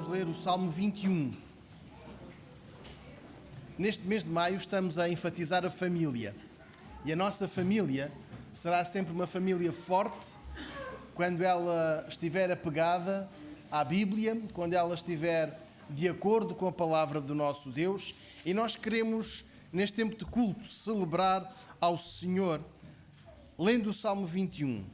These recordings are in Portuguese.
vamos ler o Salmo 21. Neste mês de maio estamos a enfatizar a família. E a nossa família será sempre uma família forte quando ela estiver apegada à Bíblia, quando ela estiver de acordo com a palavra do nosso Deus. E nós queremos, neste tempo de culto, celebrar ao Senhor, lendo o Salmo 21.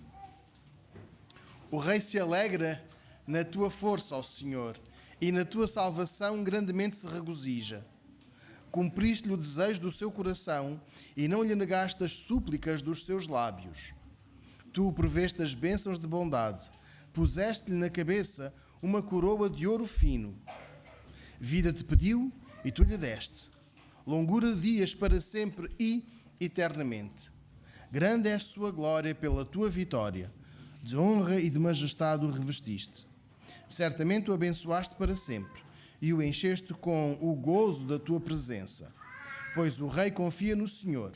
O Rei se alegra na tua força, ó Senhor, e na tua salvação grandemente se regozija. Cumpriste-lhe o desejo do seu coração e não lhe negaste as súplicas dos seus lábios. Tu proveste as bênçãos de bondade, puseste-lhe na cabeça uma coroa de ouro fino. Vida te pediu e tu lhe deste, longura de dias para sempre e eternamente. Grande é a sua glória pela tua vitória, de honra e de majestade o revestiste. Certamente o abençoaste para sempre e o encheste com o gozo da tua presença. Pois o rei confia no Senhor.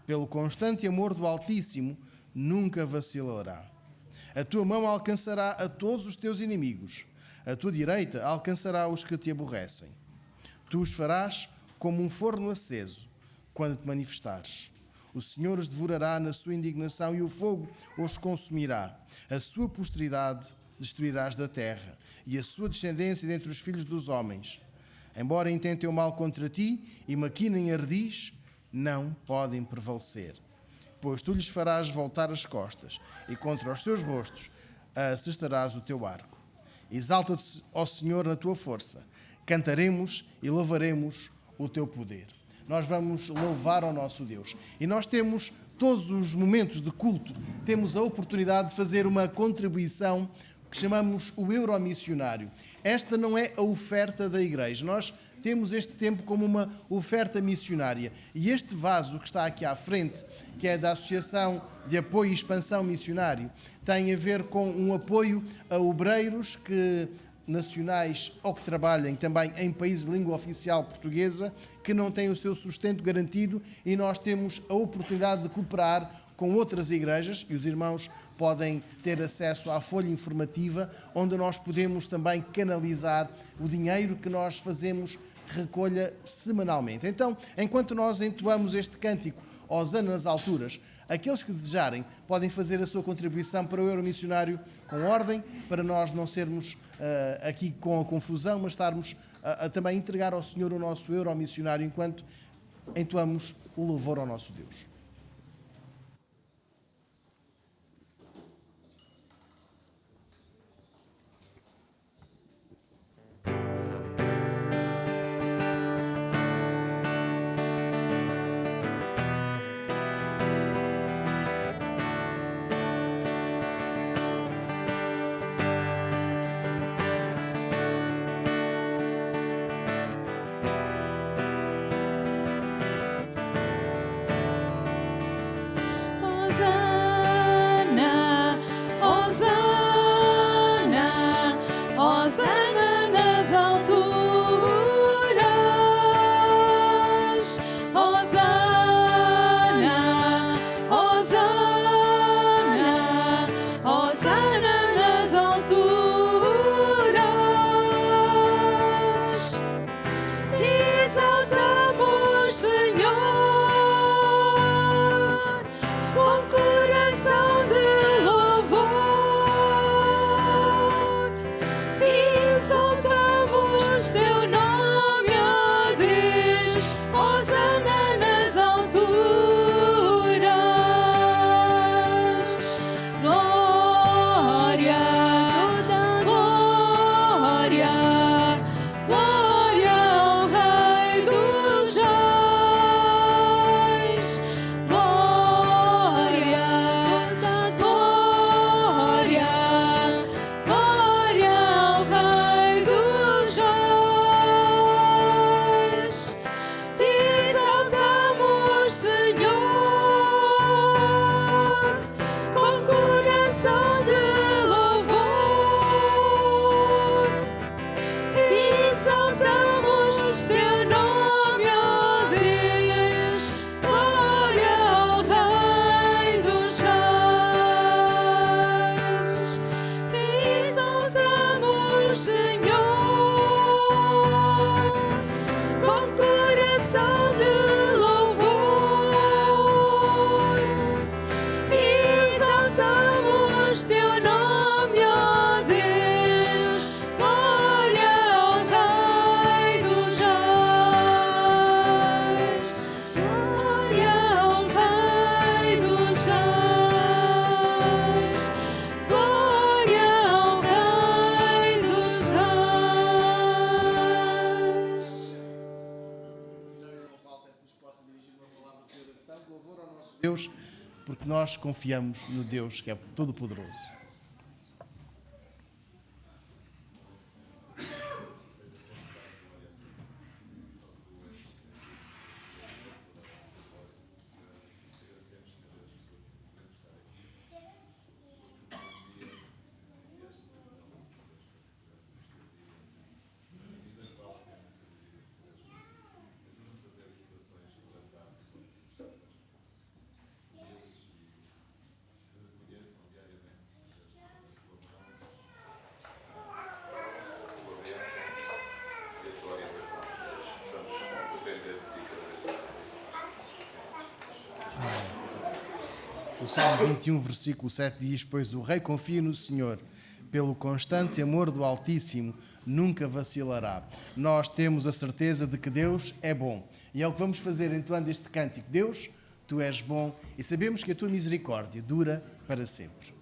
Pelo constante amor do Altíssimo, nunca vacilará. A tua mão alcançará a todos os teus inimigos. A tua direita alcançará os que te aborrecem. Tu os farás como um forno aceso, quando te manifestares. O Senhor os devorará na sua indignação e o fogo os consumirá. A sua posteridade destruirás da terra e a sua descendência dentre os filhos dos homens. Embora intentem o mal contra ti e maquinem ardis, não podem prevalecer. Pois tu lhes farás voltar as costas e contra os seus rostos assestarás o teu arco. Exalta-te, ó Senhor, na tua força. Cantaremos e louvaremos o teu poder. Nós vamos louvar ao nosso Deus. E nós temos, todos os momentos de culto, temos a oportunidade de fazer uma contribuição que chamamos o Euromissionário. Esta não é a oferta da Igreja. Nós temos este tempo como uma oferta missionária. E este vaso que está aqui à frente, que é da Associação de Apoio e Expansão Missionário, tem a ver com um apoio a obreiros nacionais ou que trabalhem também em países de língua oficial portuguesa, que não têm o seu sustento garantido, e nós temos a oportunidade de cooperar com outras igrejas, e os irmãos podem ter acesso à folha informativa, onde nós podemos também canalizar o dinheiro que nós fazemos recolha semanalmente. Então, enquanto nós entoamos este cântico Hosana nas alturas, aqueles que desejarem podem fazer a sua contribuição para o Euromissionário com ordem, para nós não sermos aqui com a confusão, mas estarmos a também entregar ao Senhor o nosso Euromissionário enquanto entoamos o louvor ao nosso Deus. Deus, porque nós confiamos no Deus que é Todo-Poderoso. O Salmo 21, versículo 7 diz: Pois o rei confia no Senhor, pelo constante amor do Altíssimo, nunca vacilará. Nós temos a certeza de que Deus é bom. E é o que vamos fazer entoando este cântico. Deus, Tu és bom e sabemos que a Tua misericórdia dura para sempre.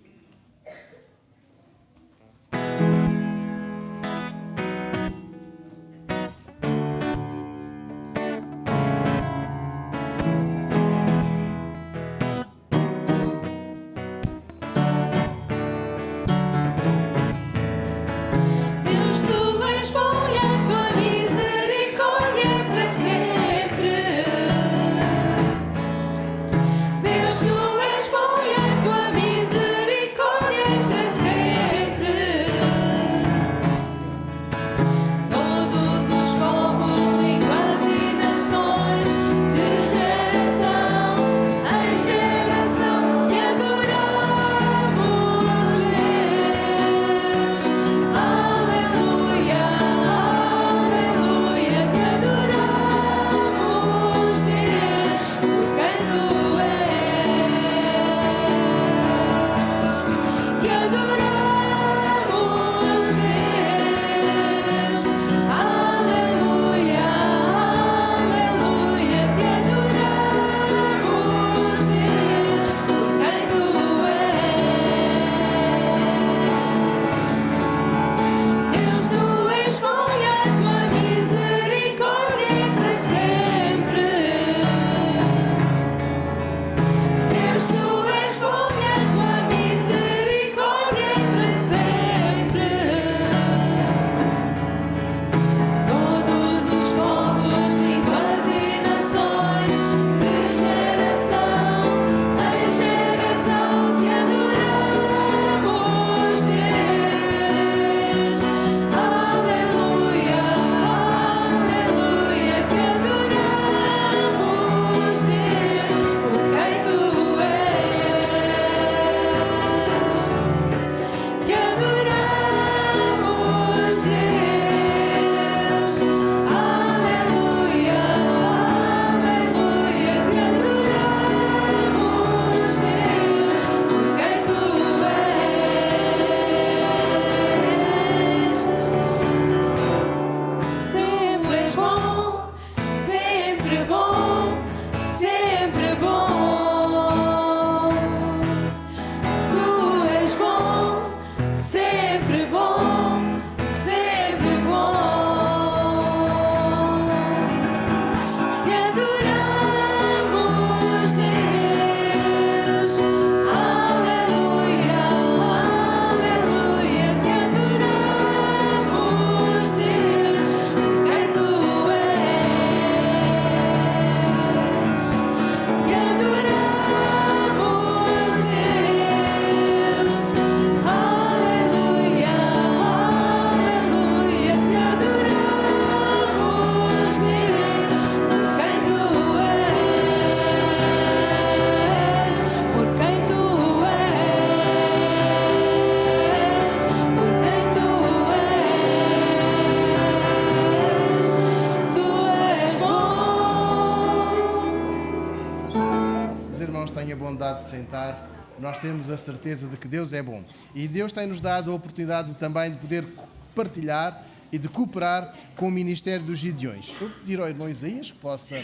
Tenha bondade de sentar. Nós temos a certeza de que Deus é bom. E Deus tem-nos dado a oportunidade também de poder partilhar e de cooperar com o Ministério dos Gideões. Eu pedir ao irmão Isaías que possa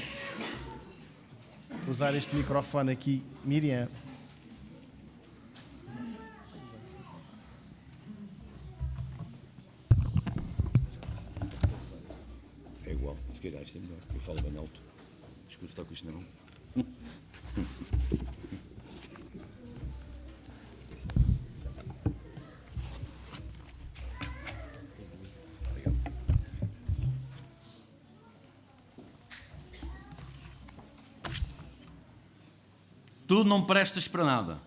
usar este microfone aqui. Miriam. É igual, se calhar isto é melhor. Eu falo bem alto. Escuta, está com isto não? tu não prestas para nada.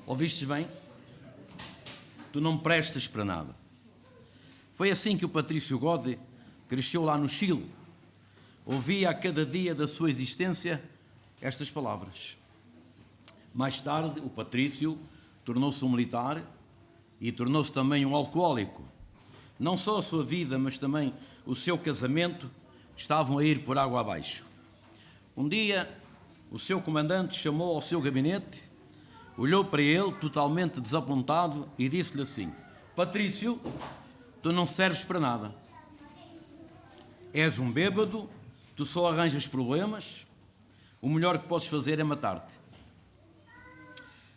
Ouvistes bem? Tu não prestas para nada. Foi assim que o Patrício Gode cresceu lá no Chile. Ouvia a cada dia da sua existência estas palavras. Mais tarde, o Patrício tornou-se um militar e tornou-se também um alcoólico. Não só a sua vida, mas também o seu casamento estavam a ir por água abaixo. Um dia, o seu comandante chamou ao seu gabinete, olhou para ele, totalmente desapontado, e disse-lhe assim: Patrício, tu não serves para nada. És um bêbado, tu só arranjas problemas, o melhor que podes fazer é matar-te.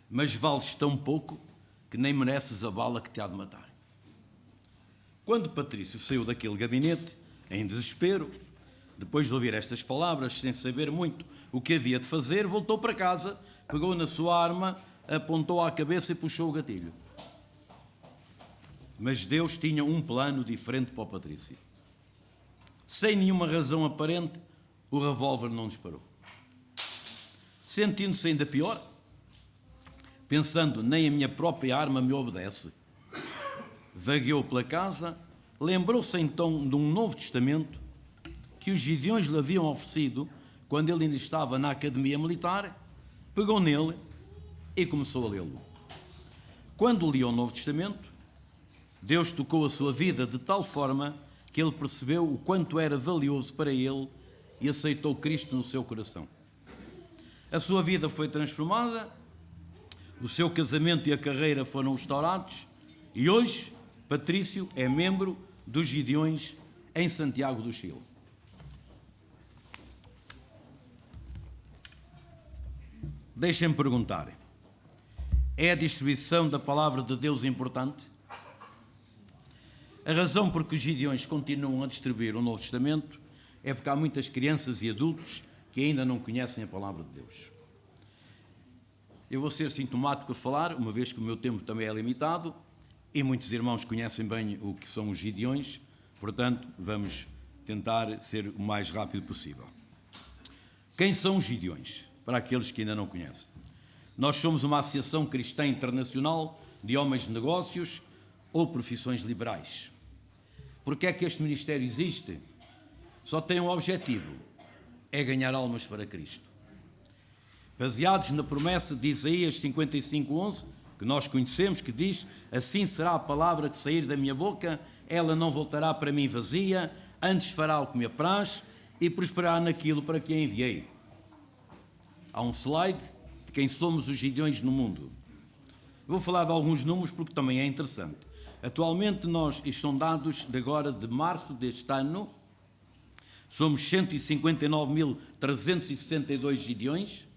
Mas vales tão pouco que nem mereces a bala que te há de matar. Quando Patrício saiu daquele gabinete, em desespero, depois de ouvir estas palavras, sem saber muito o que havia de fazer, voltou para casa, pegou na sua arma, apontou à cabeça e puxou o gatilho. Mas Deus tinha um plano diferente para o Patrício. Sem nenhuma razão aparente, o revólver não disparou. Sentindo-se ainda pior, pensando, nem a minha própria arma me obedece, vagueou pela casa, lembrou-se então de um Novo Testamento que os Gideões lhe haviam oferecido quando ele ainda estava na academia militar, pegou nele e começou a lê-lo. Quando lia o Novo Testamento, Deus tocou a sua vida de tal forma que ele percebeu o quanto era valioso para ele e aceitou Cristo no seu coração. A sua vida foi transformada, o seu casamento e a carreira foram restaurados e hoje Patrício é membro dos Gideões em Santiago do Chile. Deixem-me perguntar, é a distribuição da palavra de Deus importante? A razão por que os Gideões continuam a distribuir o Novo Testamento é porque há muitas crianças e adultos que ainda não conhecem a palavra de Deus. Eu vou ser sintomático a falar, uma vez que o meu tempo também é limitado, e muitos irmãos conhecem bem o que são os Gideões, portanto, vamos tentar ser o mais rápido possível. Quem são os Gideões? Para aqueles que ainda não conhecem. Nós somos uma associação cristã internacional de homens de negócios ou profissões liberais. Porque é que este ministério existe? Só tem um objetivo, é ganhar almas para Cristo. Baseados na promessa de Isaías 55:11, que nós conhecemos, que diz: assim será a palavra que sair da minha boca, ela não voltará para mim vazia, antes fará o que me apraz e prosperará naquilo para que a enviei. Há um slide de quem somos os Gideões no mundo. Vou falar de alguns números porque também é interessante. Atualmente isto são dados de agora de março deste ano, somos 159.362 Gideões.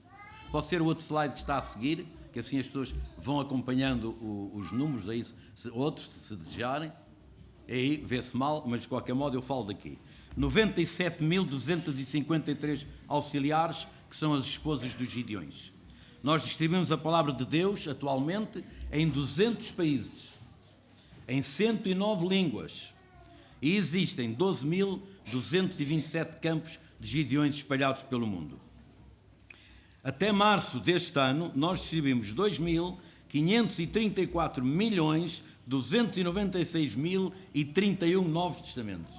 Pode ser o outro slide que está a seguir, que assim as pessoas vão acompanhando os números, aí, outros, se desejarem. Aí vê-se mal, mas de qualquer modo eu falo daqui. 97.253 auxiliares, que são as esposas dos Gideões. Nós distribuímos a palavra de Deus, atualmente, em 200 países, em 109 línguas, e existem 12.227 campos de Gideões espalhados pelo mundo. Até março deste ano, nós distribuímos 2.534.296.031 Novos Testamentos.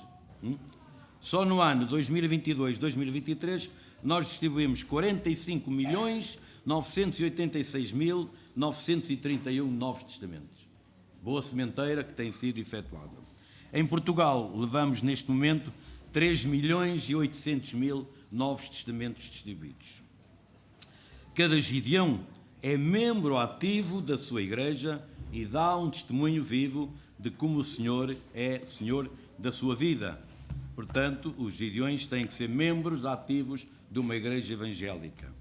Só no ano 2022-2023, nós distribuímos 45.986.931 Novos Testamentos. Boa sementeira que tem sido efetuada. Em Portugal, levamos neste momento 3.800.000 Novos Testamentos distribuídos. Cada Gideão é membro ativo da sua igreja e dá um testemunho vivo de como o Senhor é Senhor da sua vida. Portanto, os Gideões têm que ser membros ativos de uma igreja evangélica.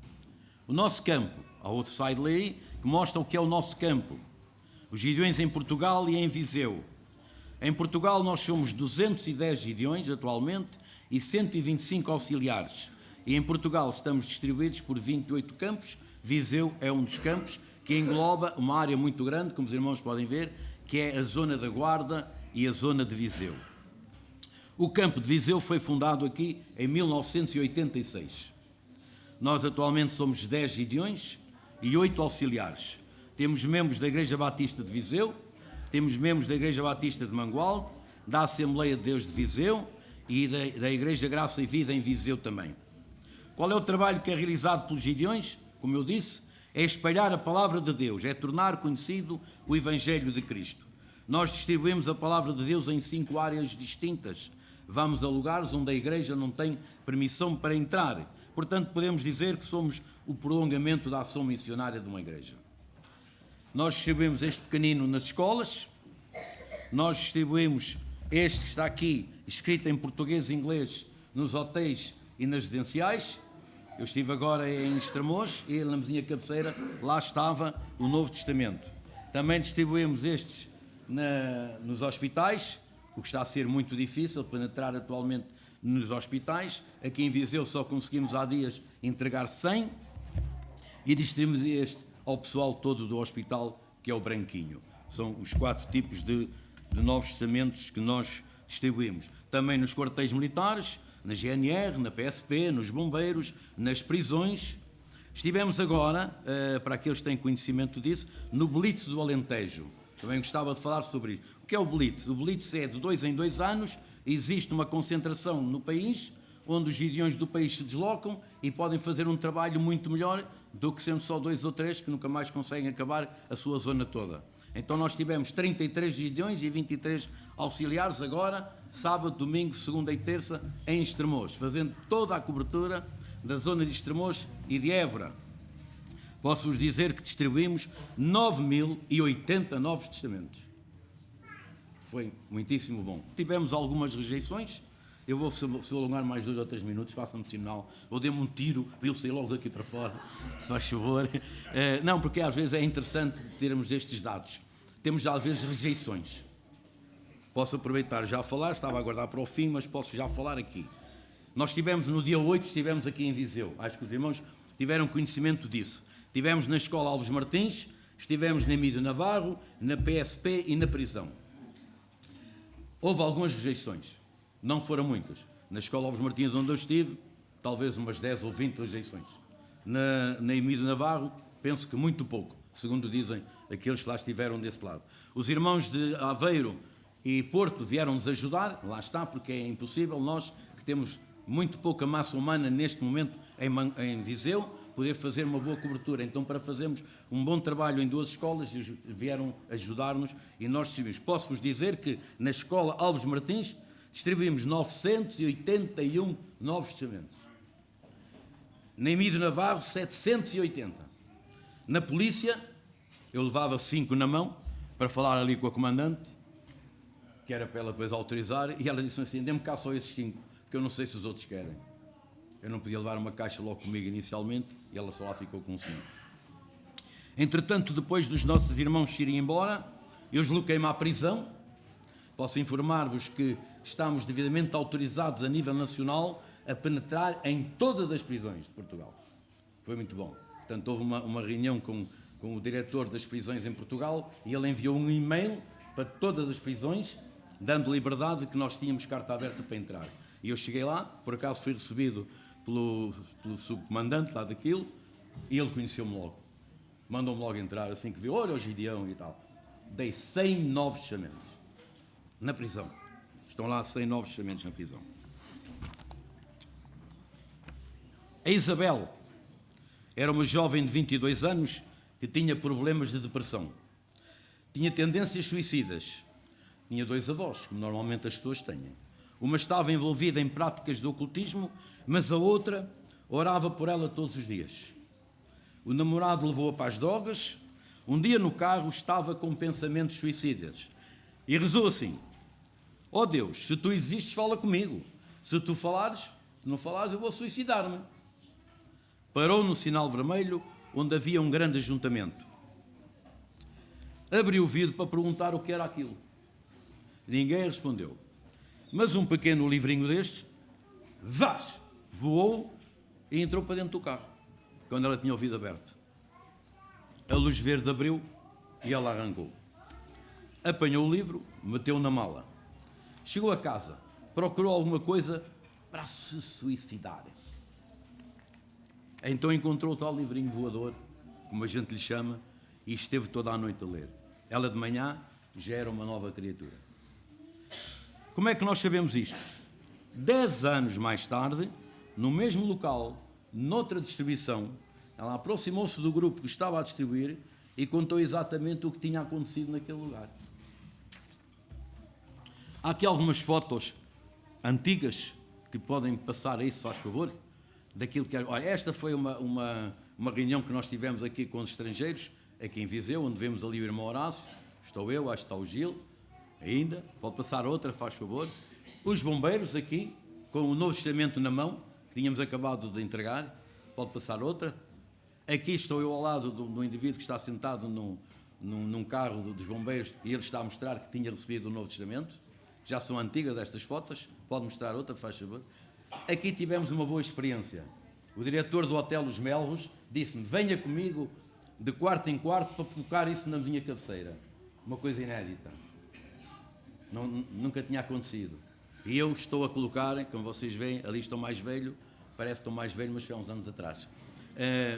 O nosso campo, há outro slide aí, que mostra o que é o nosso campo. Os Gideões em Portugal e em Viseu. Em Portugal nós somos 210 Gideões atualmente e 125 auxiliares. E em Portugal estamos distribuídos por 28 campos. Viseu é um dos campos que engloba uma área muito grande, como os irmãos podem ver, que é a zona da Guarda e a zona de Viseu. O campo de Viseu foi fundado aqui em 1986. Nós atualmente somos 10 gideões e 8 auxiliares. Temos membros da Igreja Batista de Viseu, temos membros da Igreja Batista de Mangualde, da Assembleia de Deus de Viseu e da Igreja Graça e Vida em Viseu também. Qual é o trabalho que é realizado pelos gideões? Como eu disse, é espalhar a palavra de Deus, é tornar conhecido o Evangelho de Cristo. Nós distribuímos a palavra de Deus em 5 áreas distintas. Vamos a lugares onde a igreja não tem permissão para entrar. Portanto, podemos dizer que somos o prolongamento da ação missionária de uma igreja. Nós distribuímos este pequenino nas escolas, nós distribuímos este que está aqui, escrito em português e inglês, nos hotéis e nas residenciais. Eu estive agora em Estremoz e na mesinha cabeceira, lá estava o Novo Testamento. Também distribuímos estes nos hospitais, o que está a ser muito difícil penetrar atualmente nos hospitais. Aqui em Viseu só conseguimos há dias entregar 100 e distribuímos este ao pessoal todo do hospital, que é o branquinho. São os 4 tipos de Novos Testamentos que nós distribuímos. Também nos quartéis militares, na GNR, na PSP, nos bombeiros, nas prisões. Estivemos agora, para aqueles que têm conhecimento disso, no Blitz do Alentejo. Também gostava de falar sobre isso. O que é o Blitz? O Blitz é de 2 em 2 anos, existe uma concentração no país, onde os gideões do país se deslocam e podem fazer um trabalho muito melhor do que sendo só 2 ou 3 que nunca mais conseguem acabar a sua zona toda. Então nós tivemos 33 gideões e 23 auxiliares agora, sábado, domingo, segunda e terça, em Estremoz, fazendo toda a cobertura da zona de Estremoz e de Évora. Posso-vos dizer que distribuímos 9.080 Novos Testamentos. Foi muitíssimo bom. Tivemos algumas rejeições. Eu vou se alongar mais 2 ou 3 minutos, façam-me sinal, ou dê-me um tiro para eu sair logo daqui para fora, se faz favor. Não, porque às vezes é interessante termos estes dados. Temos às vezes rejeições. Posso aproveitar já a falar, estava a aguardar para o fim, mas posso já falar aqui. Nós tivemos no dia 8, estivemos aqui em Viseu. Acho que os irmãos tiveram conhecimento disso. Estivemos na Escola Alves Martins, estivemos na Emílio Navarro, na PSP e na prisão. Houve algumas rejeições. Não foram muitas. Na Escola Alves Martins, onde eu estive, talvez umas 10 ou 20 rejeições. Na Emílio Navarro, penso que muito pouco, segundo dizem aqueles que lá estiveram desse lado. Os irmãos de Aveiro e Porto vieram-nos ajudar, lá está, porque é impossível nós, que temos muito pouca massa humana neste momento em Viseu, poder fazer uma boa cobertura. Então, para fazermos um bom trabalho em 2 escolas, vieram ajudar-nos e nós distribuímos. Posso-vos dizer que na Escola Alves Martins distribuímos 981 Novos Testamentos. Na Emílio Navarro, 780. Na polícia, eu levava 5 na mão para falar ali com a comandante, que era para ela depois autorizar, e ela disse assim, dê-me cá só esses 5, porque eu não sei se os outros querem. Eu não podia levar uma caixa logo comigo inicialmente, e ela só lá ficou com 5. Entretanto, depois dos nossos irmãos irem embora, eu desloquei-me à prisão. Posso informar-vos que estamos devidamente autorizados a nível nacional a penetrar em todas as prisões de Portugal. Foi muito bom. Portanto, houve uma reunião com o diretor das prisões em Portugal e ele enviou um e-mail para todas as prisões, dando liberdade, que nós tínhamos carta aberta para entrar. E eu cheguei lá, por acaso fui recebido pelo subcomandante lá daquilo, e ele conheceu-me logo. Mandou-me logo entrar, assim que viu, olha o Gideão e tal. Dei 100 novos testamentos na prisão. Estão lá 100 novos testamentos na prisão. A Isabel era uma jovem de 22 anos que tinha problemas de depressão. Tinha tendências suicidas. Tinha 2 avós, como normalmente as pessoas têm. Uma estava envolvida em práticas de ocultismo, mas a outra orava por ela todos os dias. O namorado levou-a para as drogas. Um dia no carro estava com pensamentos suicidas e rezou assim: ó Deus, se tu existes, fala comigo. Se tu falares, se não falares, eu vou suicidar-me. Parou no sinal vermelho, onde havia um grande ajuntamento. Abriu o vidro para perguntar o que era aquilo. Ninguém respondeu. Mas um pequeno livrinho deste, voou e entrou para dentro do carro, quando ela tinha o vidro aberto. A luz verde abriu e ela arrancou. Apanhou o livro, meteu na mala. Chegou a casa, procurou alguma coisa para se suicidar. Então encontrou o tal livrinho voador, como a gente lhe chama, e esteve toda a noite a ler. Ela de manhã já era uma nova criatura. Como é que nós sabemos isto? 10 anos mais tarde, no mesmo local, noutra distribuição, ela aproximou-se do grupo que estava a distribuir e contou exatamente o que tinha acontecido naquele lugar. Há aqui algumas fotos antigas que podem passar a isso, faz favor, daquilo que era. Olha, esta foi uma reunião que nós tivemos aqui com os estrangeiros, aqui em Viseu, onde vemos ali o irmão Horácio, estou eu, acho que está o Gil, ainda, pode passar outra, faz favor. Os bombeiros aqui, com o Novo Testamento na mão, que tínhamos acabado de entregar, pode passar outra. Aqui estou eu ao lado do indivíduo que está sentado num carro dos bombeiros e ele está a mostrar que tinha recebido o Novo Testamento. Já são antigas estas fotos, pode mostrar outra, faz favor. Aqui tivemos uma boa experiência. O diretor do Hotel Os Melros disse-me, venha comigo de quarto em quarto para colocar isso na minha cabeceira. Uma coisa inédita. Nunca tinha acontecido. E eu estou a colocar, como vocês veem, ali estou mais velho, parece que estou mais velho, mas foi há uns anos atrás,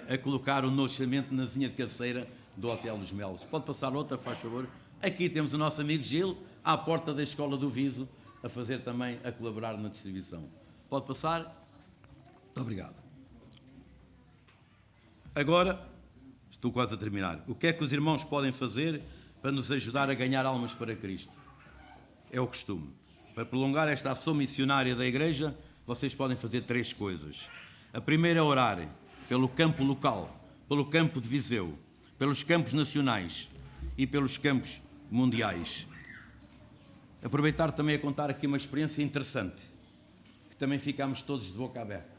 a colocar o Novo Testamento na zinha de cabeceira do Hotel Dos Melros. Pode passar outra, faz favor. Aqui temos o nosso amigo Gil, à porta da Escola do Viso, a fazer também, a colaborar na distribuição. Pode passar? Muito obrigado. Agora, estou quase a terminar. O que é que os irmãos podem fazer para nos ajudar a ganhar almas para Cristo? É o costume. Para prolongar esta ação missionária da Igreja, vocês podem fazer 3 coisas. A primeira é orar pelo campo local, pelo campo de Viseu, pelos campos nacionais e pelos campos mundiais. Aproveitar também a contar aqui uma experiência interessante, que também ficámos todos de boca aberta.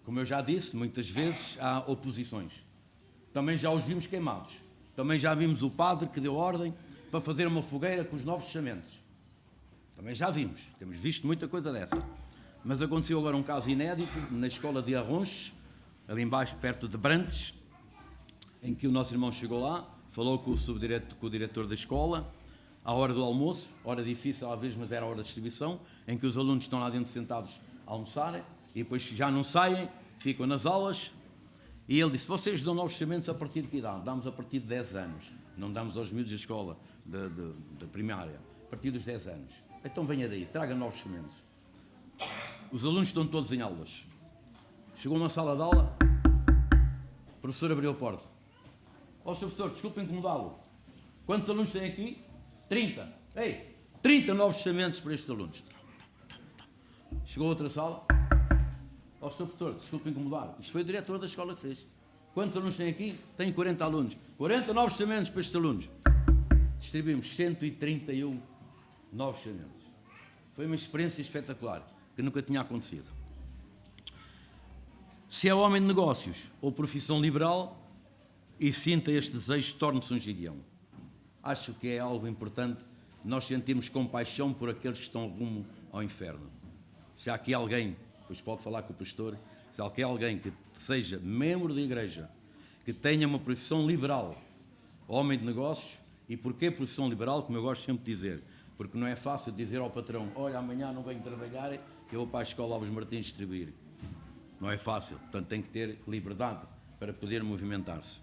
Como eu já disse, muitas vezes há oposições. Também já os vimos queimados. Também já vimos o padre que deu ordem para fazer uma fogueira com os novos testamentos. Também já vimos, temos visto muita coisa dessa. Mas aconteceu agora um caso inédito na escola de Arronches, ali embaixo, perto de Brantes, em que o nosso irmão chegou lá, falou com o diretor da escola, à hora do almoço, hora difícil às vezes, mas era a hora da distribuição, em que os alunos estão lá dentro sentados a almoçarem, e depois já não saem, ficam nas aulas, e ele disse, vocês dão novos testamentos a partir de que idade? Damos a partir de 10 anos, não damos aos miúdos da escola, da primária, a partir dos 10 anos. Então venha daí, traga novos testamentos. Os alunos estão todos em aulas. Chegou uma sala de aula, o professor abriu a porta. Ó, Sr. Professor, desculpe incomodá-lo. Quantos alunos tem aqui? 30. Ei, 30 novos testamentos para estes alunos. Chegou a outra sala. Ó, Sr. Professor, desculpe incomodar. Isto foi o diretor da escola que fez. Quantos alunos tem aqui? Tem 40 alunos. 40 novos testamentos para estes alunos. Distribuímos 131 novos testamentos. Foi uma experiência espetacular, que nunca tinha acontecido. Se é homem de negócios ou profissão liberal e sinta este desejo, torne-se um Gideão. Acho que é algo importante nós sentirmos compaixão por aqueles que estão rumo ao inferno. Se há aqui alguém, pois pode falar com o pastor, se há aqui alguém que seja membro da igreja, que tenha uma profissão liberal, homem de negócios, e porquê profissão liberal, como eu gosto sempre de dizer, porque não é fácil dizer ao patrão, olha, amanhã não venho trabalhar, eu vou para a escola Alves Martins distribuir. Não é fácil, portanto tem que ter liberdade para poder movimentar-se.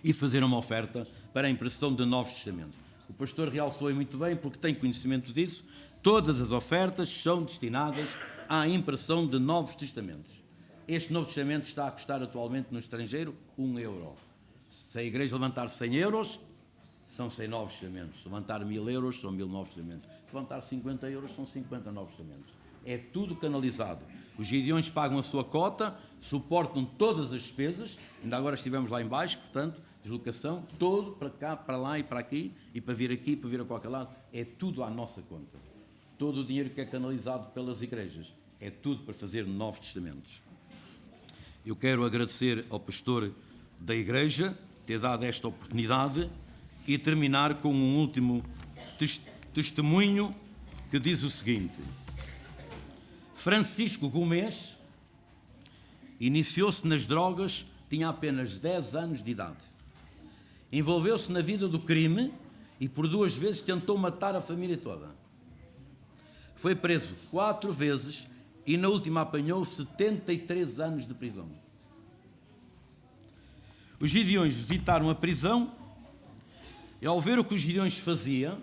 E fazer uma oferta para a impressão de novos testamentos. O pastor realçou muito bem, porque tem conhecimento disso, todas as ofertas são destinadas à impressão de novos testamentos. Este novo testamento está a custar atualmente no estrangeiro €1. Se a igreja levantar 100 euros, são 100 novos testamentos. Se levantar 1000 euros, são 1000 novos testamentos. Se levantar 50 euros, são 50 novos testamentos. É tudo canalizado. Os gideões pagam a sua cota, suportam todas as despesas, ainda agora estivemos lá em baixo, portanto, deslocação, todo para cá, para lá e para aqui, e para vir aqui, para vir a qualquer lado, é tudo à nossa conta. Todo o dinheiro que é canalizado pelas igrejas, é tudo para fazer novos testamentos. Eu quero agradecer ao pastor da igreja ter dado esta oportunidade e terminar com um último testemunho que diz o seguinte. Francisco Gomes iniciou-se nas drogas, tinha apenas 10 anos de idade. Envolveu-se na vida do crime e por 2 vezes tentou matar a família toda. Foi preso 4 vezes e na última apanhou 73 anos de prisão. Os gideões visitaram a prisão e, ao ver o que os gideões faziam,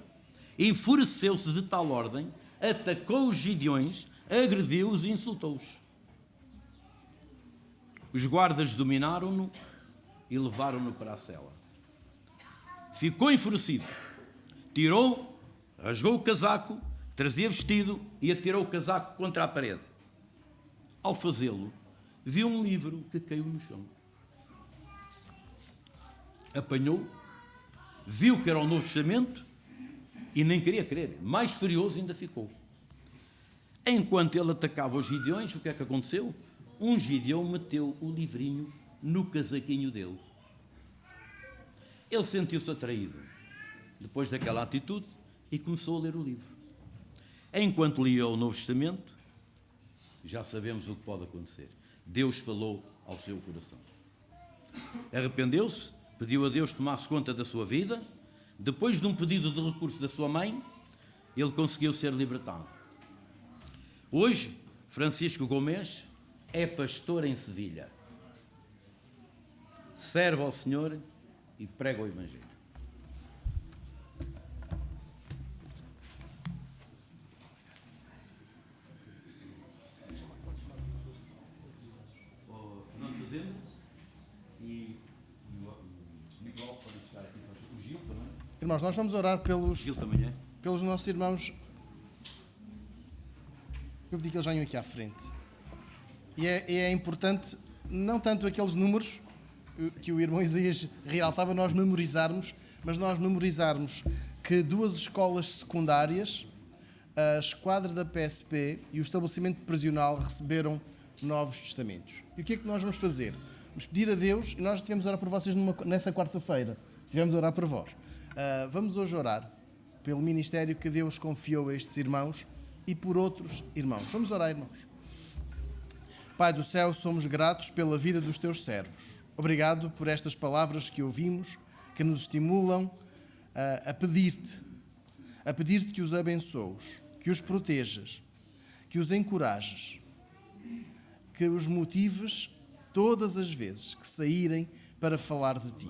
enfureceu-se de tal ordem, atacou os gideões, agrediu-os e insultou-os. Os guardas dominaram-no e levaram-no para a cela. Ficou enfurecido, rasgou o casaco, trazia vestido e atirou o casaco contra a parede. Ao fazê-lo, viu um livro que caiu no chão. Apanhou, viu que era o Novo Testamento e nem queria crer. Mais furioso ainda ficou. Enquanto ele atacava os gideões, o que é que aconteceu? Um gideão meteu o livrinho no casaquinho dele. Ele sentiu-se atraído depois daquela atitude e começou a ler o livro. Enquanto lia o Novo Testamento, já sabemos o que pode acontecer. Deus falou ao seu coração. Arrependeu-se, pediu a Deus que tomasse conta da sua vida. Depois de um pedido de recurso da sua mãe, ele conseguiu ser libertado. Hoje, Francisco Gomes é pastor em Sevilha. Serve ao Senhor e prega o Evangelho. O Fernando Fazenda e o Nicolau podem chegar aqui. O Gil também. Irmãos, nós vamos orar pelos nossos irmãos. Eu pedi que eles venham aqui à frente. E é importante, não tanto aqueles números que o irmão Isaías realçava, nós memorizarmos, mas nós memorizarmos que 2 escolas secundárias, a esquadra da PSP e o estabelecimento prisional receberam Novos Testamentos. E o que é que nós vamos fazer? Vamos pedir a Deus, e nós estivemos a orar por vocês nessa quarta-feira, estivemos a orar por vós. Vamos hoje orar pelo ministério que Deus confiou a estes irmãos e por outros irmãos. Vamos orar, irmãos. Pai do céu, somos gratos pela vida dos teus servos. Obrigado por estas palavras que ouvimos, que nos estimulam a pedir-te que os abençoes, que os protejas, que os encorajes, que os motives todas as vezes que saírem para falar de ti.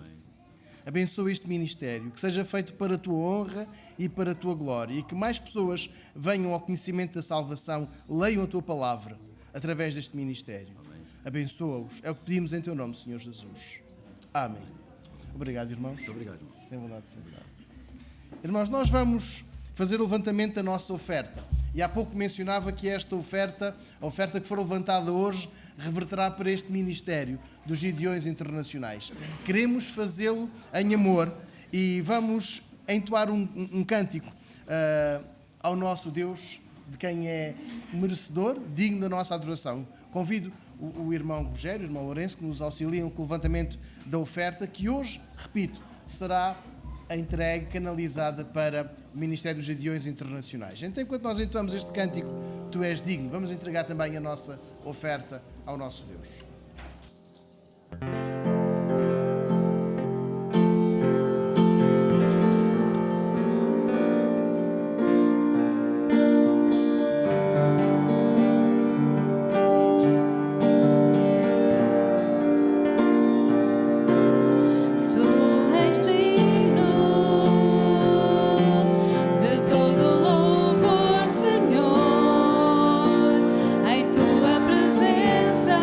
Abençoa este ministério, que seja feito para a tua honra e para a tua glória, e que mais pessoas venham ao conhecimento da salvação, leiam a tua palavra através deste ministério. Abençoa-os. É o que pedimos em teu nome, Senhor Jesus. Amém. Obrigado, irmãos. Muito obrigado, irmão. Tem vontade de sentar. Irmãos, nós vamos fazer o levantamento da nossa oferta. E há pouco mencionava que esta oferta, a oferta que for levantada hoje, reverterá para este ministério dos Gideões Internacionais. Queremos fazê-lo em amor e vamos entoar um cântico ao nosso Deus, de quem é merecedor, digno da nossa adoração. Convido o irmão Rogério, o irmão Lourenço, que nos auxiliam com o levantamento da oferta, que hoje, repito, será entregue, canalizada para o Ministério dos Gideões Internacionais. Então, enquanto nós entoamos este cântico, Tu és digno, vamos entregar também a nossa oferta ao nosso Deus. Senhor, em tua presença.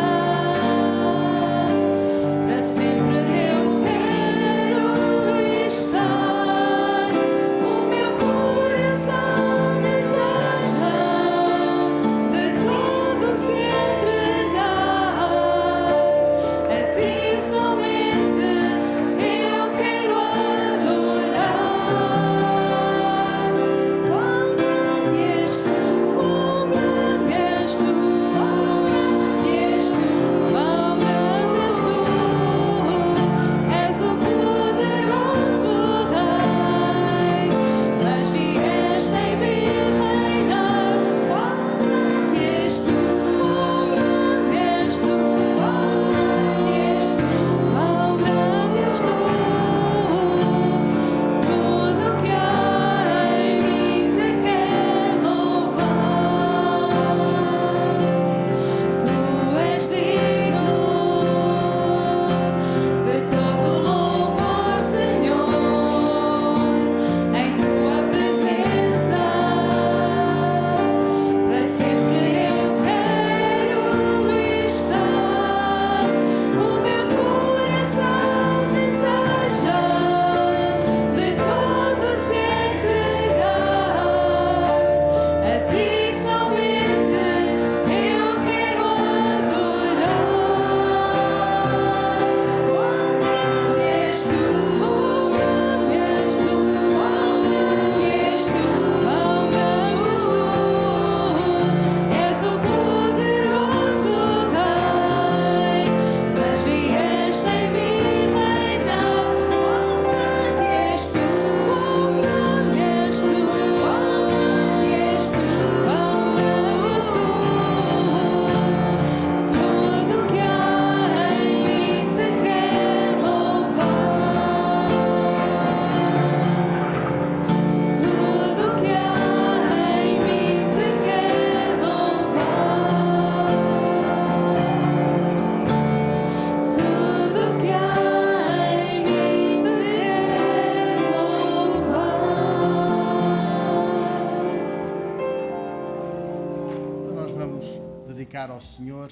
dedicar ao Senhor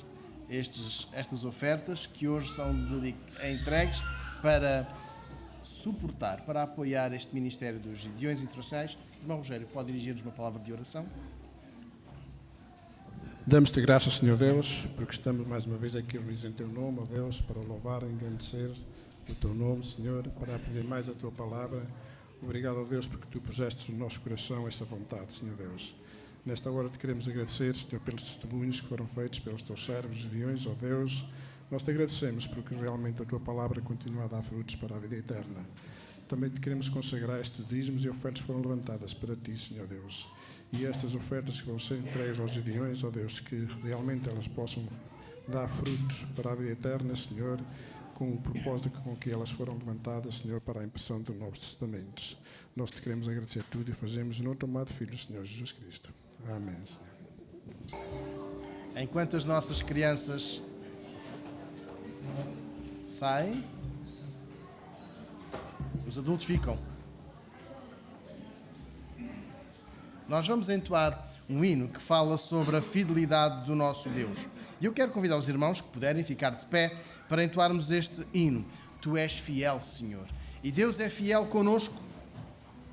estas ofertas que hoje são entregues para suportar, para apoiar este ministério dos Gideões Internacionais. Irmão Rogério, pode dirigir-nos uma palavra de oração? Damos-te graças, Senhor Deus, porque estamos mais uma vez aqui reunidos em Teu nome, ó Deus, para louvar e engrandecer o Teu nome, Senhor, para aprender mais a Tua palavra. Obrigado, ó Deus, porque Tu puseste no nosso coração esta vontade, Senhor Deus. Nesta hora te queremos agradecer, Senhor, pelos testemunhos que foram feitos pelos Teus servos, Gideões, ó Deus. Nós te agradecemos porque realmente a Tua palavra continua a dar frutos para a vida eterna. Também te queremos consagrar estes dízimos e ofertas que foram levantadas para Ti, Senhor Deus. E estas ofertas que vão ser entregues aos Gideões, ó Deus, que realmente elas possam dar frutos para a vida eterna, Senhor, com o propósito com que elas foram levantadas, Senhor, para a impressão dos Novos Testamentos. Nós te queremos agradecer tudo e fazemos no Teu amado Filho, Senhor Jesus Cristo. Amém, Senhor. Enquanto as nossas crianças saem, os adultos ficam. Nós vamos entoar um hino que fala sobre a fidelidade do nosso Deus. E eu quero convidar os irmãos que puderem ficar de pé para entoarmos este hino. Tu és fiel, Senhor. E Deus é fiel conosco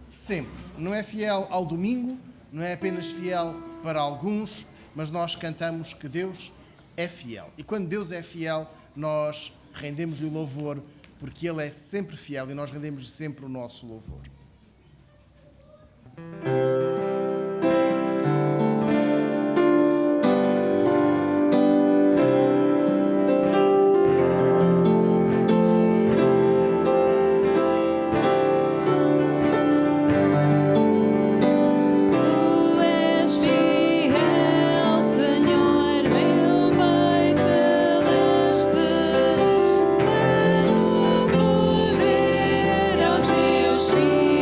sempre. Não é fiel ao domingo, não é apenas fiel para alguns, mas nós cantamos que Deus é fiel. E quando Deus é fiel, nós rendemos-lhe o louvor, porque Ele é sempre fiel e nós rendemos sempre o nosso louvor. Poder aos teus filhos.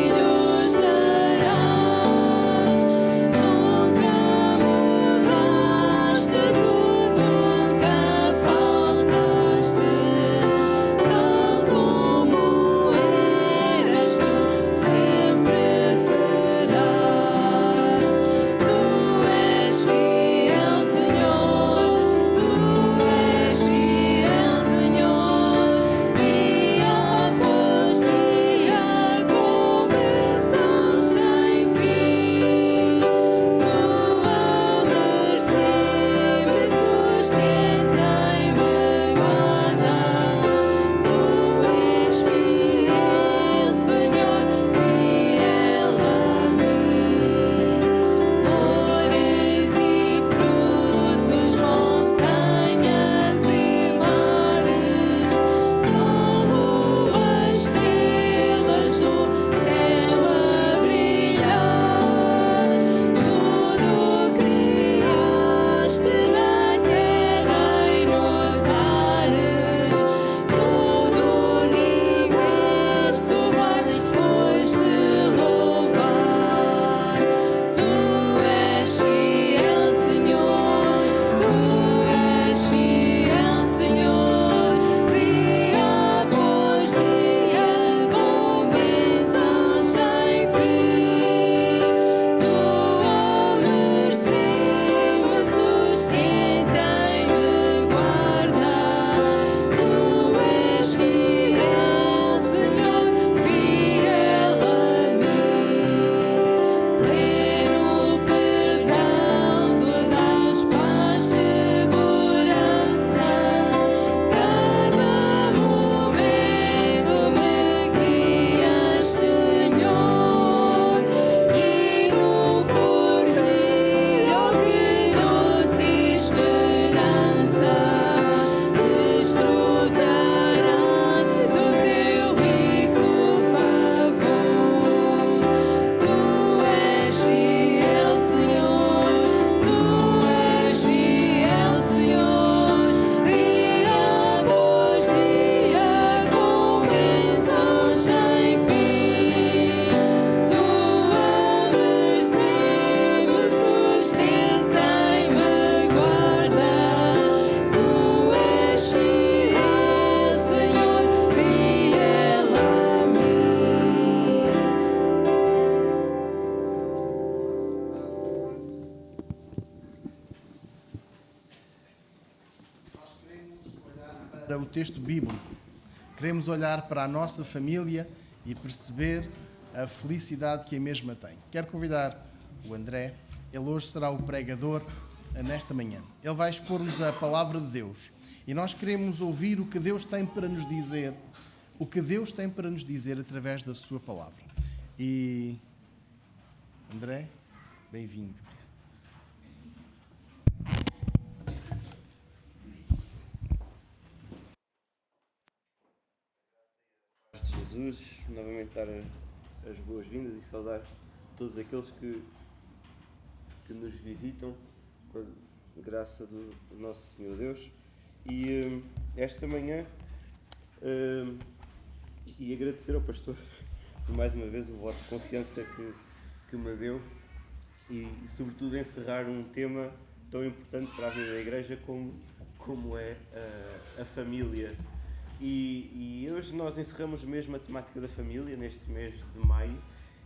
o texto bíblico. Queremos olhar para a nossa família e perceber a felicidade que a mesma tem. Quero convidar o André. Ele hoje será o pregador nesta manhã. Ele vai expor-nos a palavra de Deus. E nós queremos ouvir o que Deus tem para nos dizer. O que Deus tem para nos dizer através da sua palavra. E, André, bem-vindo. Jesus, novamente dar as boas-vindas e saudar todos aqueles que nos visitam com a graça do nosso Senhor Deus. E esta manhã, e agradecer ao pastor por mais uma vez o voto de confiança que me deu e sobretudo encerrar um tema tão importante para a vida da igreja como é a família. E hoje nós encerramos mesmo a temática da família neste mês de maio,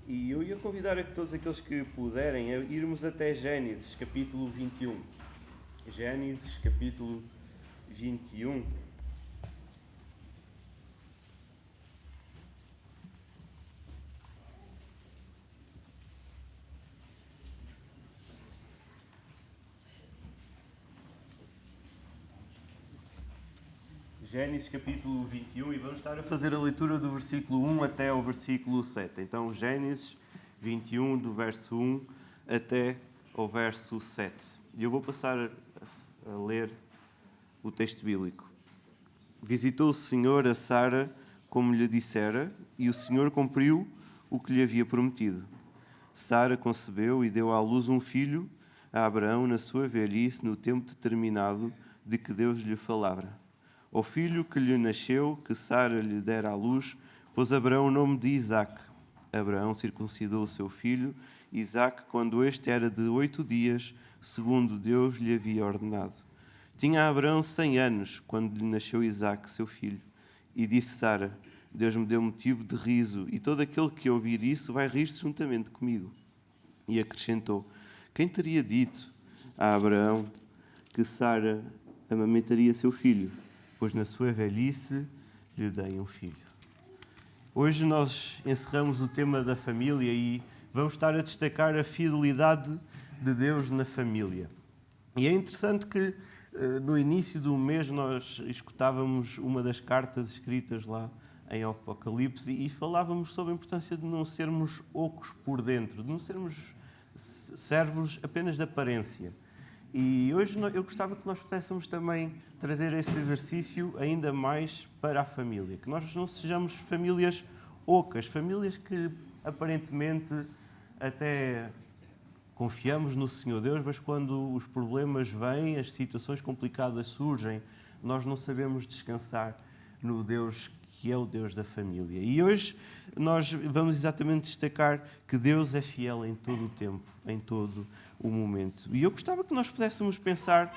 e eu ia convidar a todos aqueles que puderem a irmos até Gênesis capítulo 21. Gênesis capítulo 21. Gênesis capítulo 21, e vamos estar a fazer a leitura do versículo 1 até ao versículo 7. Então, Gênesis 21, do verso 1 até ao verso 7. E eu vou passar a ler o texto bíblico. Visitou o Senhor a Sara como lhe dissera, e o Senhor cumpriu o que lhe havia prometido. Sara concebeu e deu à luz um filho a Abraão na sua velhice, no tempo determinado de que Deus lhe falara. Ao filho que lhe nasceu, que Sara lhe dera à luz, pôs Abraão o nome de Isaque. Abraão circuncidou o seu filho, Isaque, quando este era de 8 dias, segundo Deus lhe havia ordenado. Tinha Abraão 100 anos, quando lhe nasceu Isaque, seu filho. E disse Sara: Deus me deu motivo de riso, e todo aquele que ouvir isso vai rir-se juntamente comigo. E acrescentou: Quem teria dito a Abraão que Sara amamentaria seu filho? Pois na sua velhice lhe dei um filho. Hoje nós encerramos o tema da família e vamos estar a destacar a fidelidade de Deus na família. E é interessante que no início do mês nós escutávamos uma das cartas escritas lá em Apocalipse e falávamos sobre a importância de não sermos ocos por dentro, de não sermos servos apenas de aparência. E hoje eu gostava que nós pudéssemos também trazer esse exercício ainda mais para a família. Que nós não sejamos famílias ocas, famílias que aparentemente até confiamos no Senhor Deus, mas quando os problemas vêm, as situações complicadas surgem, nós não sabemos descansar no Deus que é o Deus da família. E hoje nós vamos exatamente destacar que Deus é fiel em todo o tempo, em todo o momento. E eu gostava que nós pudéssemos pensar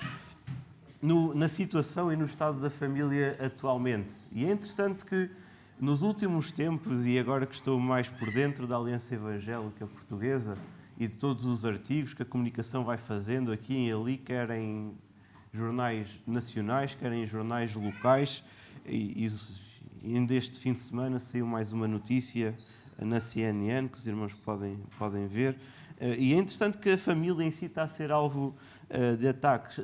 na situação e no estado da família atualmente. E é interessante que nos últimos tempos, e agora que estou mais por dentro da Aliança Evangélica Portuguesa e de todos os artigos que a comunicação vai fazendo aqui e ali, quer em jornais nacionais, quer em jornais locais, e ainda este fim de semana saiu mais uma notícia na CNN, que os irmãos podem ver. E é interessante que a família em si está a ser alvo de ataques,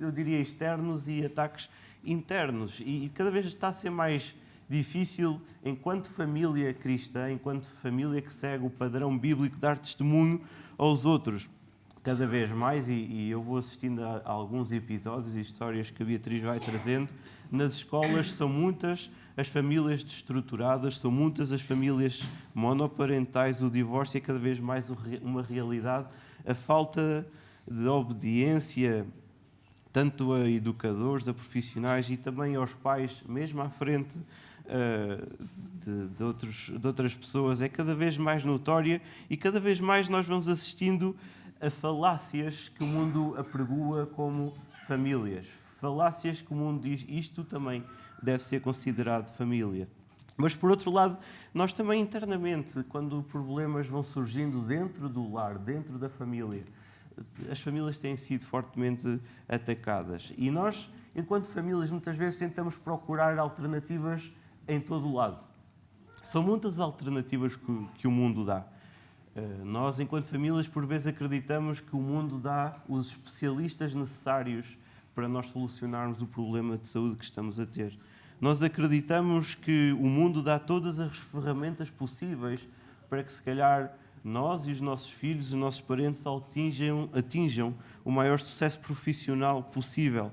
eu diria, externos e ataques internos. E cada vez está a ser mais difícil, enquanto família cristã, enquanto família que segue o padrão bíblico, dar testemunho aos outros. Cada vez mais, e eu vou assistindo a alguns episódios e histórias que a Beatriz vai trazendo, nas escolas são muitas as famílias destruturadas, são muitas as famílias monoparentais, o divórcio é cada vez mais uma realidade, a falta de obediência, tanto a educadores, a profissionais e também aos pais, mesmo à frente de outras pessoas, é cada vez mais notória e cada vez mais nós vamos assistindo a falácias que o mundo apregoa como famílias. Falácias que o mundo diz, isto também deve ser considerado família. Mas, por outro lado, nós também internamente, quando problemas vão surgindo dentro do lar, dentro da família, as famílias têm sido fortemente atacadas. E nós enquanto famílias, muitas vezes tentamos procurar alternativas em todo o lado. São muitas alternativas que o mundo dá. Nós, enquanto famílias, por vezes acreditamos que o mundo dá os especialistas necessários para nós solucionarmos o problema de saúde que estamos a ter. Nós acreditamos que o mundo dá todas as ferramentas possíveis para que, se calhar, nós e os nossos filhos, os nossos parentes atinjam o maior sucesso profissional possível.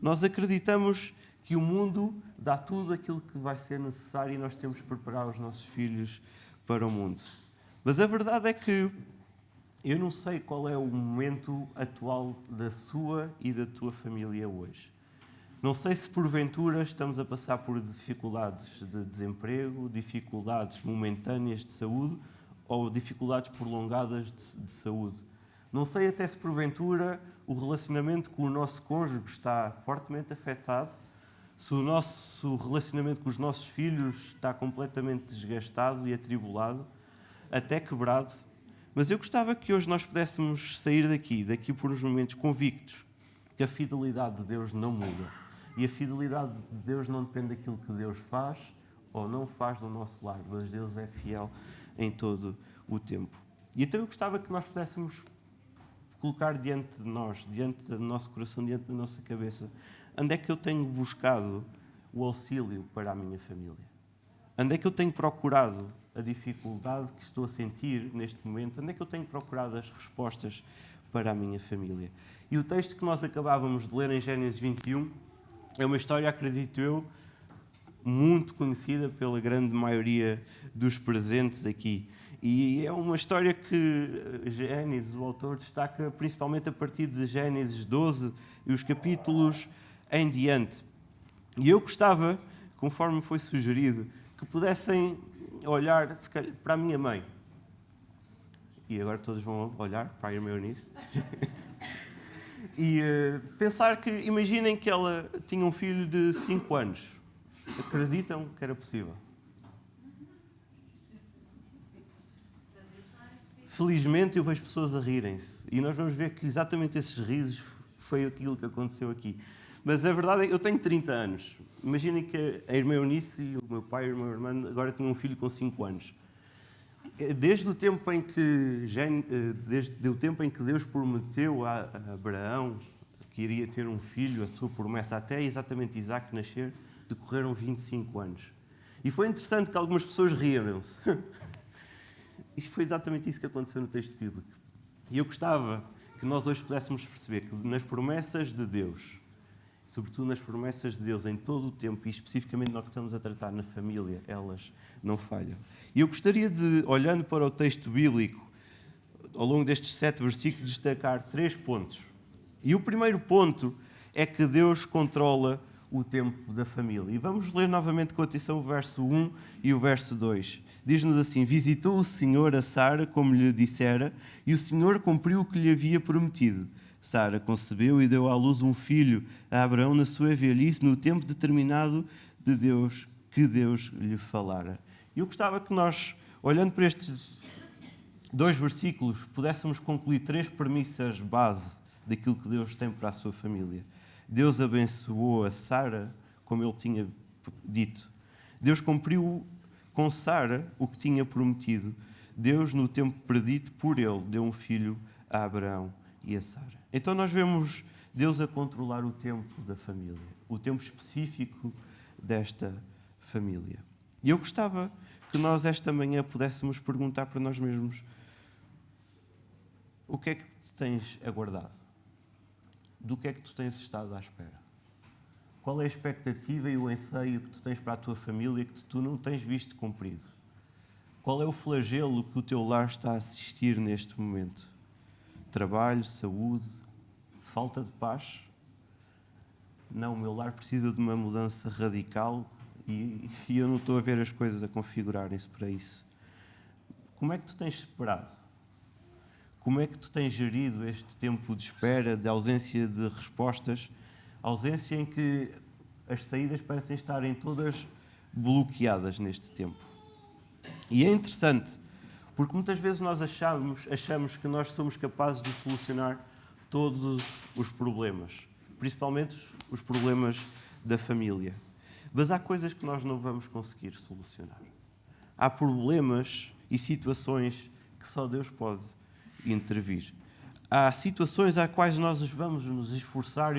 Nós acreditamos que o mundo dá tudo aquilo que vai ser necessário e nós temos que preparar os nossos filhos para o mundo. Mas a verdade é que eu não sei qual é o momento atual da sua e da tua família hoje. Não sei se porventura estamos a passar por dificuldades de desemprego, dificuldades momentâneas de saúde ou dificuldades prolongadas de saúde. Não sei até se porventura o relacionamento com o nosso cônjuge está fortemente afetado, se o nosso relacionamento com os nossos filhos está completamente desgastado e atribulado, até quebrado. Mas eu gostava que hoje nós pudéssemos sair daqui por uns momentos convictos que a fidelidade de Deus não muda. E a fidelidade de Deus não depende daquilo que Deus faz ou não faz do nosso lado, mas Deus é fiel em todo o tempo. E então eu gostava que nós pudéssemos colocar diante de nós, diante do nosso coração, diante da nossa cabeça, onde é que eu tenho buscado o auxílio para a minha família? Onde é que eu tenho procurado a dificuldade que estou a sentir neste momento? Onde é que eu tenho procurado as respostas para a minha família? E o texto que nós acabávamos de ler em Gênesis 21 é uma história, acredito eu, muito conhecida pela grande maioria dos presentes aqui. E é uma história que Gênesis, o autor, destaca principalmente a partir de Gênesis 12 e os capítulos em diante. E eu gostava, conforme foi sugerido, que pudessem olhar se calhar, para a minha mãe. E agora todos vão olhar para a irmã Eunice. E pensar que, imaginem que ela tinha um filho de 5 anos. Acreditam que era possível? Felizmente eu vejo pessoas a rirem-se. E nós vamos ver que exatamente esses risos foi aquilo que aconteceu aqui. Mas a verdade é que eu tenho 30 anos. Imaginem que a irmã Eunice e o meu pai e o meu irmão agora tinham um filho com 5 anos. Desde o tempo em que Deus prometeu a Abraão que iria ter um filho, a sua promessa, até exatamente Isaac nascer, decorreram 25 anos. E foi interessante que algumas pessoas riam-se. E foi exatamente isso que aconteceu no texto bíblico. E eu gostava que nós hoje pudéssemos perceber que nas promessas de Deus, sobretudo nas promessas de Deus em todo o tempo, e especificamente nós que estamos a tratar na família, elas não falham. E eu gostaria de, olhando para o texto bíblico, ao longo destes 7 versículos, destacar 3 pontos. E o primeiro ponto é que Deus controla o tempo da família. E vamos ler novamente com atenção o verso 1 e o verso 2. Diz-nos assim: visitou o Senhor a Sara, como lhe dissera, e o Senhor cumpriu o que lhe havia prometido. Sara concebeu e deu à luz um filho a Abraão na sua velhice, no tempo determinado de Deus, que Deus lhe falara. E eu gostava que nós, olhando para estes 2 versículos, pudéssemos concluir 3 premissas base daquilo que Deus tem para a sua família. Deus abençoou a Sara, como ele tinha dito. Deus cumpriu com Sara o que tinha prometido. Deus, no tempo predito por ele, deu um filho a Abraão e a Sara. Então nós vemos Deus a controlar o tempo da família, o tempo específico desta família. E eu gostava que nós esta manhã pudéssemos perguntar para nós mesmos: o que é que tu tens aguardado? Do que é que tu tens estado à espera? Qual é a expectativa e o anseio que tu tens para a tua família que tu não tens visto cumprido? Qual é o flagelo que o teu lar está a assistir neste momento? Trabalho, saúde, falta de paz? Não, o meu lar precisa de uma mudança radical e eu não estou a ver as coisas a configurarem-se para isso. Como é que tu tens esperado? Como é que tu tens gerido este tempo de espera, de ausência de respostas, ausência em que as saídas parecem estarem todas bloqueadas neste tempo? E é interessante, porque muitas vezes nós achamos que nós somos capazes de solucionar todos os problemas. principalmente os problemas da família. Mas há coisas que nós não vamos conseguir solucionar. Há problemas e situações que só Deus pode intervir. Há situações às quais nós vamos nos esforçar,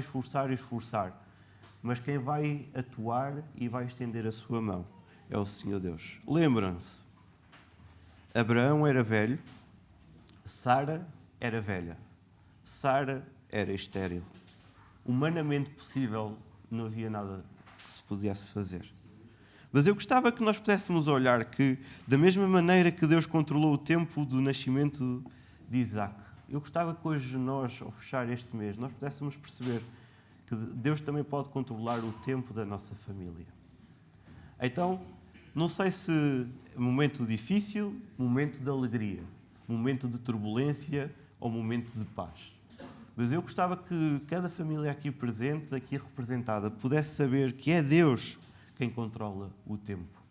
mas quem vai atuar e vai estender a sua mão é o Senhor Deus. Lembram-se, Abraão era velho, Sara era velha, Sara era estéril. Humanamente possível, não havia nada que se pudesse fazer. Mas eu gostava que nós pudéssemos olhar que, da mesma maneira que Deus controlou o tempo do nascimento de Isaac, eu gostava que hoje nós, ao fechar este mês, nós pudéssemos perceber que Deus também pode controlar o tempo da nossa família. Então, não sei se momento difícil, momento de alegria, momento de turbulência ou momento de paz. Mas eu gostava que cada família aqui presente, aqui representada, pudesse saber que é Deus quem controla o tempo.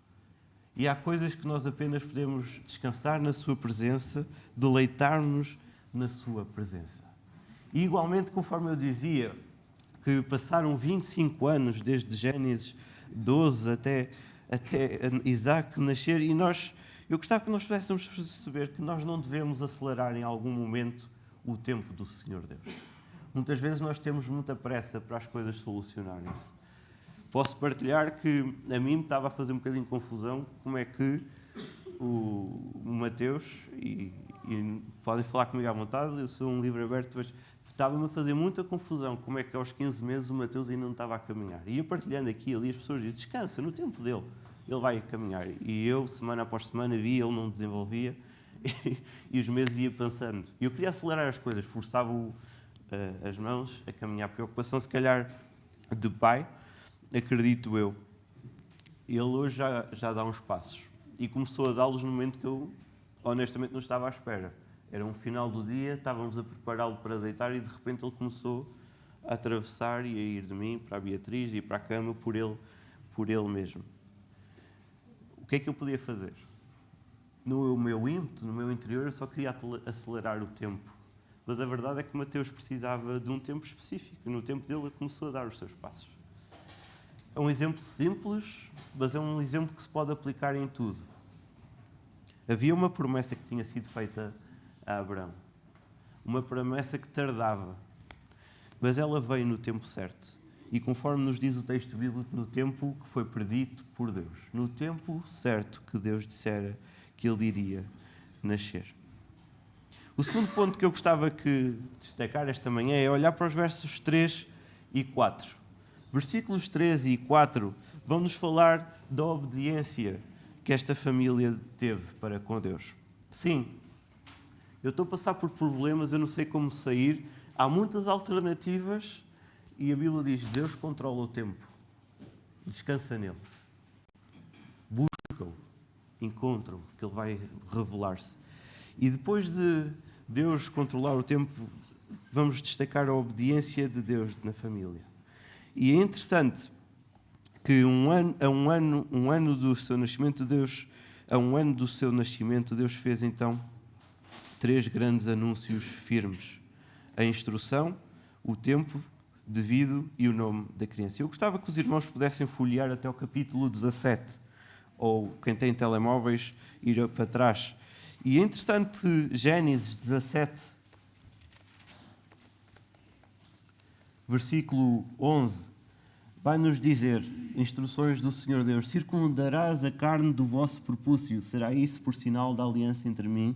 E há coisas que nós apenas podemos descansar na sua presença, deleitar-nos na sua presença. E igualmente, conforme eu dizia, que passaram 25 anos desde Gênesis 12 até Isaac nascer, e eu gostava que nós pudéssemos perceber que nós não devemos acelerar em algum momento o tempo do Senhor Deus. Muitas vezes nós temos muita pressa para as coisas solucionarem-se. Posso partilhar que a mim me estava a fazer um bocadinho de confusão como é que o Mateus, e podem falar comigo à vontade, eu sou um livro aberto, mas estava-me a fazer muita confusão como é que aos 15 meses o Mateus ainda não estava a caminhar. E ia partilhando aqui ali, as pessoas diziam, descansa, no tempo dele, ele vai caminhar. E eu, semana após semana, via, ele não desenvolvia, e os meses ia pensando. E eu queria acelerar as coisas, forçava as mãos a caminhar. Preocupação, se calhar, de pai, acredito eu. Ele hoje já dá uns passos. E começou a dá-los no momento que eu, honestamente, não estava à espera. Era um final do dia, estávamos a prepará-lo para deitar e, de repente, ele começou a atravessar e a ir de mim para a Beatriz e para a cama por ele mesmo. O que é que eu podia fazer? No meu ímpeto, no meu interior, eu só queria acelerar o tempo. Mas a verdade é que Mateus precisava de um tempo específico. E no tempo dele, ele começou a dar os seus passos. É um exemplo simples, mas é um exemplo que se pode aplicar em tudo. Havia uma promessa que tinha sido feita a Abraão. Uma promessa que tardava. Mas ela veio no tempo certo. E conforme nos diz o texto bíblico, no tempo que foi predito por Deus. No tempo certo que Deus dissera que ele iria nascer. O segundo ponto que eu gostava de destacar esta manhã é olhar para os versos 3 e 4. Versículos 3 e 4 vão-nos falar da obediência que esta família teve para com Deus. Sim, eu estou a passar por problemas, eu não sei como sair, há muitas alternativas e a Bíblia diz, Deus controla o tempo, descansa nele, busca-o, encontra-o, que ele vai revelar-se. E depois de Deus controlar o tempo, vamos destacar a obediência de Deus na família. E é interessante que um ano do seu nascimento, Deus fez então 3 grandes anúncios firmes: a instrução, o tempo devido e o nome da criança. Eu gostava que os irmãos pudessem folhear até o capítulo 17, ou quem tem telemóveis, ir para trás. E é interessante que Gênesis 17, versículo 11, vai-nos dizer, instruções do Senhor Deus, circundarás a carne do vosso prepúcio, será isso por sinal da aliança entre mim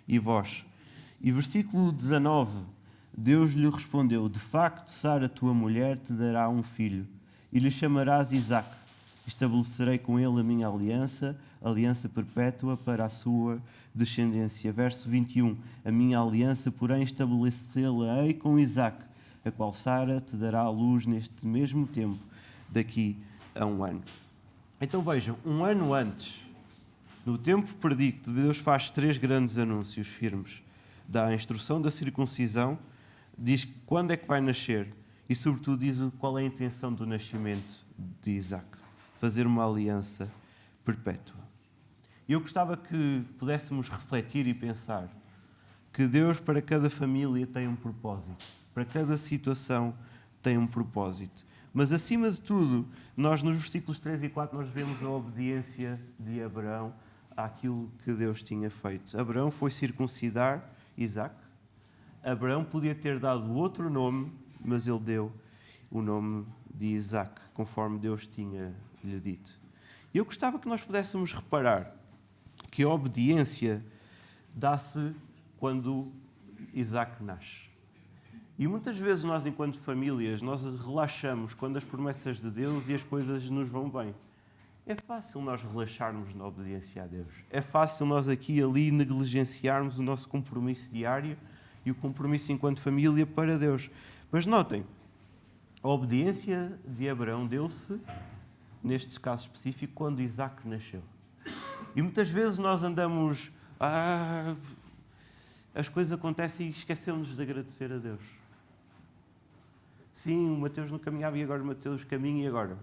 e vós. E versículo 19, Deus lhe respondeu, de facto, Sara, tua mulher, te dará um filho, e lhe chamarás Isaque. Estabelecerei com ele a minha aliança perpétua para a sua descendência. Verso 21, a minha aliança, porém, estabelecê-la-ei com Isaque, a qual Sara te dará à luz neste mesmo tempo, daqui a 1 ano. Então vejam, 1 ano antes, no tempo predito, Deus faz 3 grandes anúncios firmes. Dá a instrução da circuncisão, diz quando é que vai nascer e, sobretudo, diz qual é a intenção do nascimento de Isaque. Fazer uma aliança perpétua. E eu gostava que pudéssemos refletir e pensar que Deus, para cada família, tem um propósito. Para cada situação, tem um propósito. Mas, acima de tudo, nós nos versículos 3 e 4, nós vemos a obediência de Abraão àquilo que Deus tinha feito. Abraão foi circuncidar Isaque. Abraão podia ter dado outro nome, mas ele deu o nome de Isaque, conforme Deus tinha lhe dito. E eu gostava que nós pudéssemos reparar que a obediência dá-se quando Isaque nasce. E muitas vezes nós, enquanto famílias, nós relaxamos quando as promessas de Deus e as coisas nos vão bem. É fácil nós relaxarmos na obediência a Deus. É fácil nós aqui e ali negligenciarmos o nosso compromisso diário e o compromisso enquanto família para Deus. Mas notem, a obediência de Abraão deu-se, neste caso específico, quando Isaque nasceu. E muitas vezes nós andamos... as coisas acontecem e esquecemos de agradecer a Deus. Sim, o Mateus não caminhava e agora o Mateus caminha e agora?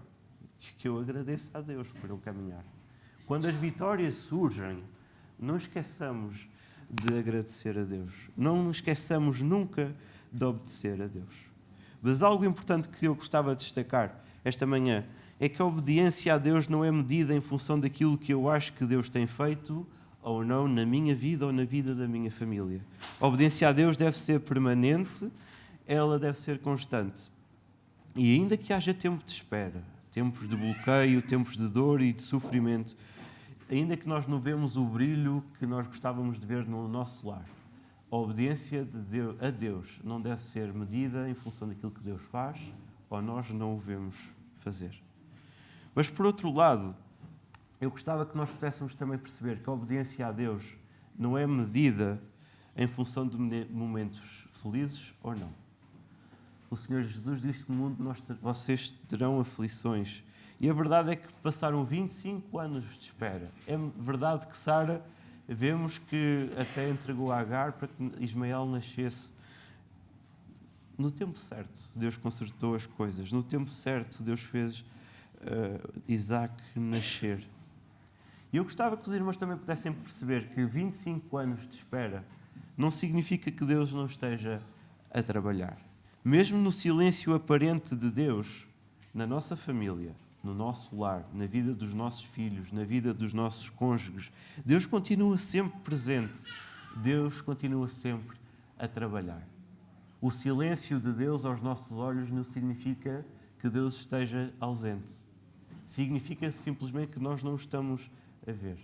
Que eu agradeço a Deus por ele caminhar. Quando as vitórias surgem, não esqueçamos de agradecer a Deus. Não esqueçamos nunca de obedecer a Deus. Mas algo importante que eu gostava de destacar esta manhã é que a obediência a Deus não é medida em função daquilo que eu acho que Deus tem feito ou não na minha vida ou na vida da minha família. A obediência a Deus deve ser permanente, ela deve ser constante. E ainda que haja tempo de espera, tempos de bloqueio, tempos de dor e de sofrimento, ainda que nós não vemos o brilho que nós gostávamos de ver no nosso lar, a obediência a Deus não deve ser medida em função daquilo que Deus faz ou nós não o vemos fazer. Mas, por outro lado, eu gostava que nós pudéssemos também perceber que a obediência a Deus não é medida em função de momentos felizes ou não. O Senhor Jesus disse que no mundo vocês terão aflições. E a verdade é que passaram 25 anos de espera. É verdade que Sara, vemos que até entregou a Agar para que Ismael nascesse. No tempo certo, Deus consertou as coisas. No tempo certo, Deus fez Isaque nascer. E eu gostava que os irmãos também pudessem perceber que 25 anos de espera não significa que Deus não esteja a trabalhar. Mesmo no silêncio aparente de Deus, na nossa família, no nosso lar, na vida dos nossos filhos, na vida dos nossos cônjuges, Deus continua sempre presente. Deus continua sempre a trabalhar. O silêncio de Deus aos nossos olhos não significa que Deus esteja ausente. Significa simplesmente que nós não o estamos a ver.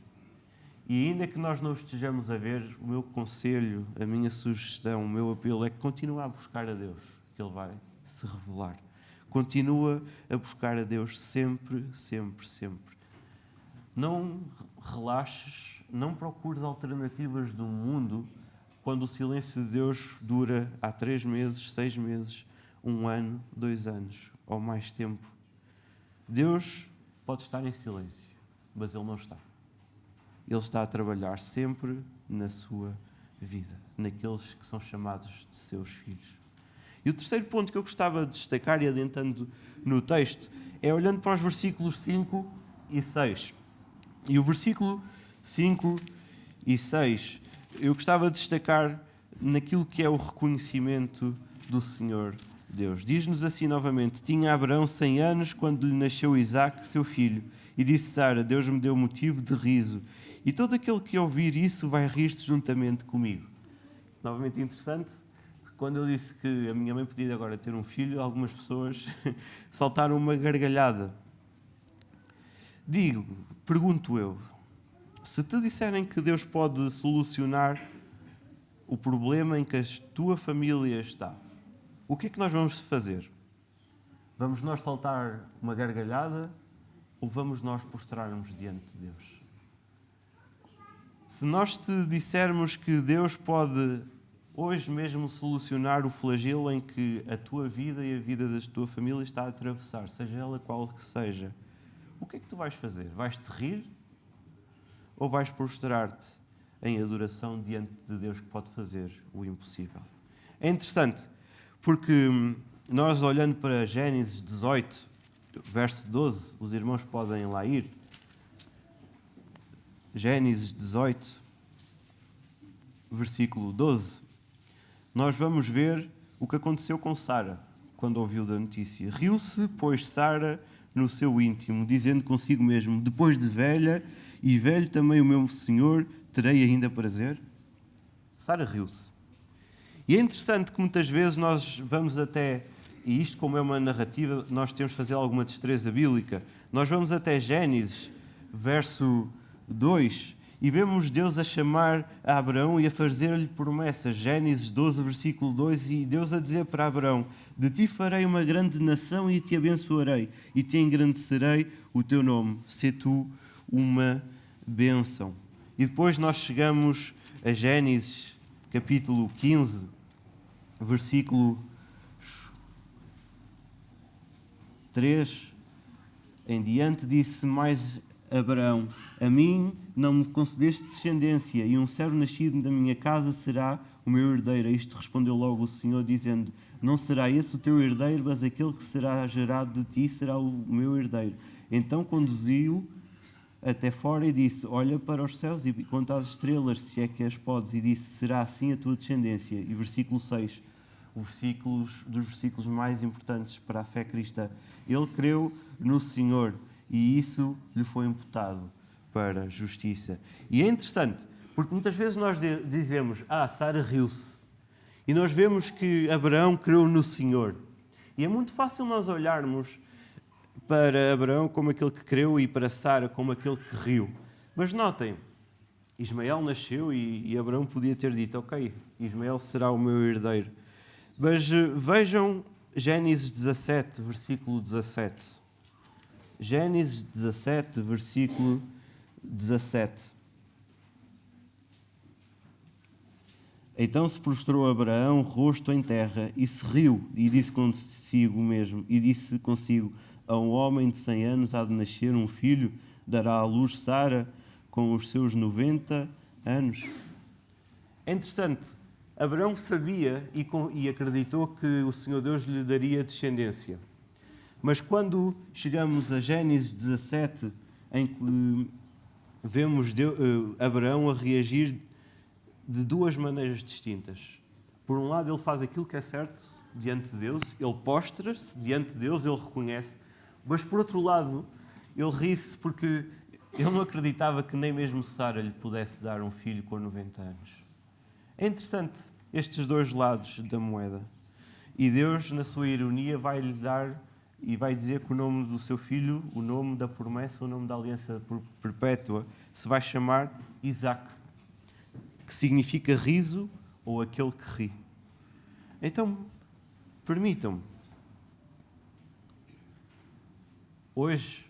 E ainda que nós não o estejamos a ver, o meu conselho, a minha sugestão, o meu apelo é que continue a buscar a Deus, que Ele vai se revelar. Continua a buscar a Deus sempre, sempre, sempre. Não relaxes, não procures alternativas do mundo quando o silêncio de Deus dura há 3 meses, 6 meses, 1 ano, 2 anos ou mais tempo. Deus pode estar em silêncio, mas Ele não está. Ele está a trabalhar sempre na sua vida, naqueles que são chamados de seus filhos. E o terceiro ponto que eu gostava de destacar, e adentrando no texto, é olhando para os versículos 5 e 6. E o versículo 5 e 6, eu gostava de destacar naquilo que é o reconhecimento do Senhor Deus. Diz-nos assim novamente: tinha Abraão 100 anos quando lhe nasceu Isaque, seu filho, e disse Sara: Deus me deu motivo de riso, e todo aquele que ouvir isso vai rir-se juntamente comigo. Novamente interessante, que quando eu disse que a minha mãe podia agora ter um filho, algumas pessoas saltaram uma gargalhada. Pergunto eu, se te disserem que Deus pode solucionar o problema em que a tua família está, o que é que nós vamos fazer? Vamos nós saltar uma gargalhada ou vamos nós prostrar-nos diante de Deus? Se nós te dissermos que Deus pode hoje mesmo solucionar o flagelo em que a tua vida e a vida da tua família está a atravessar, seja ela qual que seja, o que é que tu vais fazer? Vais-te rir ou vais prostrar-te em adoração diante de Deus que pode fazer o impossível? É interessante, porque nós, olhando para Gênesis 18, verso 12, os irmãos podem lá ir. Gênesis 18, versículo 12, nós vamos ver o que aconteceu com Sara, quando ouviu da notícia. Riu-se, pois, Sara no seu íntimo, dizendo consigo mesmo: depois de velha, e velho também o meu senhor, terei ainda prazer? Sara riu-se. E é interessante que muitas vezes nós vamos até, e isto como é uma narrativa, nós temos de fazer alguma destreza bíblica, nós vamos até Gênesis, verso 2, e vemos Deus a chamar a Abraão e a fazer-lhe promessas. Gênesis 12, versículo 2, e Deus a dizer para Abraão: de ti farei uma grande nação e te abençoarei, e te engrandecerei o teu nome, sê tu uma bênção. E depois nós chegamos a Gênesis, capítulo 15, versículo 3 em diante, disse mais Abraão: a mim não me concedeste descendência, e um servo nascido da minha casa será o meu herdeiro. A isto respondeu logo o Senhor, dizendo: não será esse o teu herdeiro, mas aquele que será gerado de ti será o meu herdeiro. Então conduziu-o até fora e disse: olha para os céus e conta as estrelas, se é que as podes. E disse: será assim a tua descendência. E versículo 6, dos versículos mais importantes para a fé cristã. Ele creu no Senhor, e isso lhe foi imputado para a justiça. E é interessante, porque muitas vezes nós dizemos: Sara riu-se. E nós vemos que Abraão creu no Senhor. E é muito fácil nós olharmos para Abraão como aquele que creu e para Sara como aquele que riu. Mas notem, Ismael nasceu e Abraão podia ter dito: ok, Ismael será o meu herdeiro. Mas vejam Gênesis 17, versículo 17. Gênesis 17, versículo 17. Então se prostrou Abraão, rosto em terra, e se riu, e disse consigo mesmo, a um homem de 100 anos há de nascer um filho, dará à luz Sara com os seus 90 anos. É interessante, Abraão sabia e acreditou que o Senhor Deus lhe daria descendência. Mas quando chegamos a Gênesis 17, em que vemos Abraão a reagir de duas maneiras distintas. Por um lado, ele faz aquilo que é certo diante de Deus, ele postra-se diante de Deus, ele reconhece. Mas por outro lado, ele ri-se porque ele não acreditava que nem mesmo Sara lhe pudesse dar um filho com 90 anos. É interessante estes dois lados da moeda. E Deus, na sua ironia, vai-lhe dar e vai dizer que o nome do seu filho, o nome da promessa, o nome da aliança perpétua, se vai chamar Isaac, que significa riso ou aquele que ri. Então, permitam-me, hoje,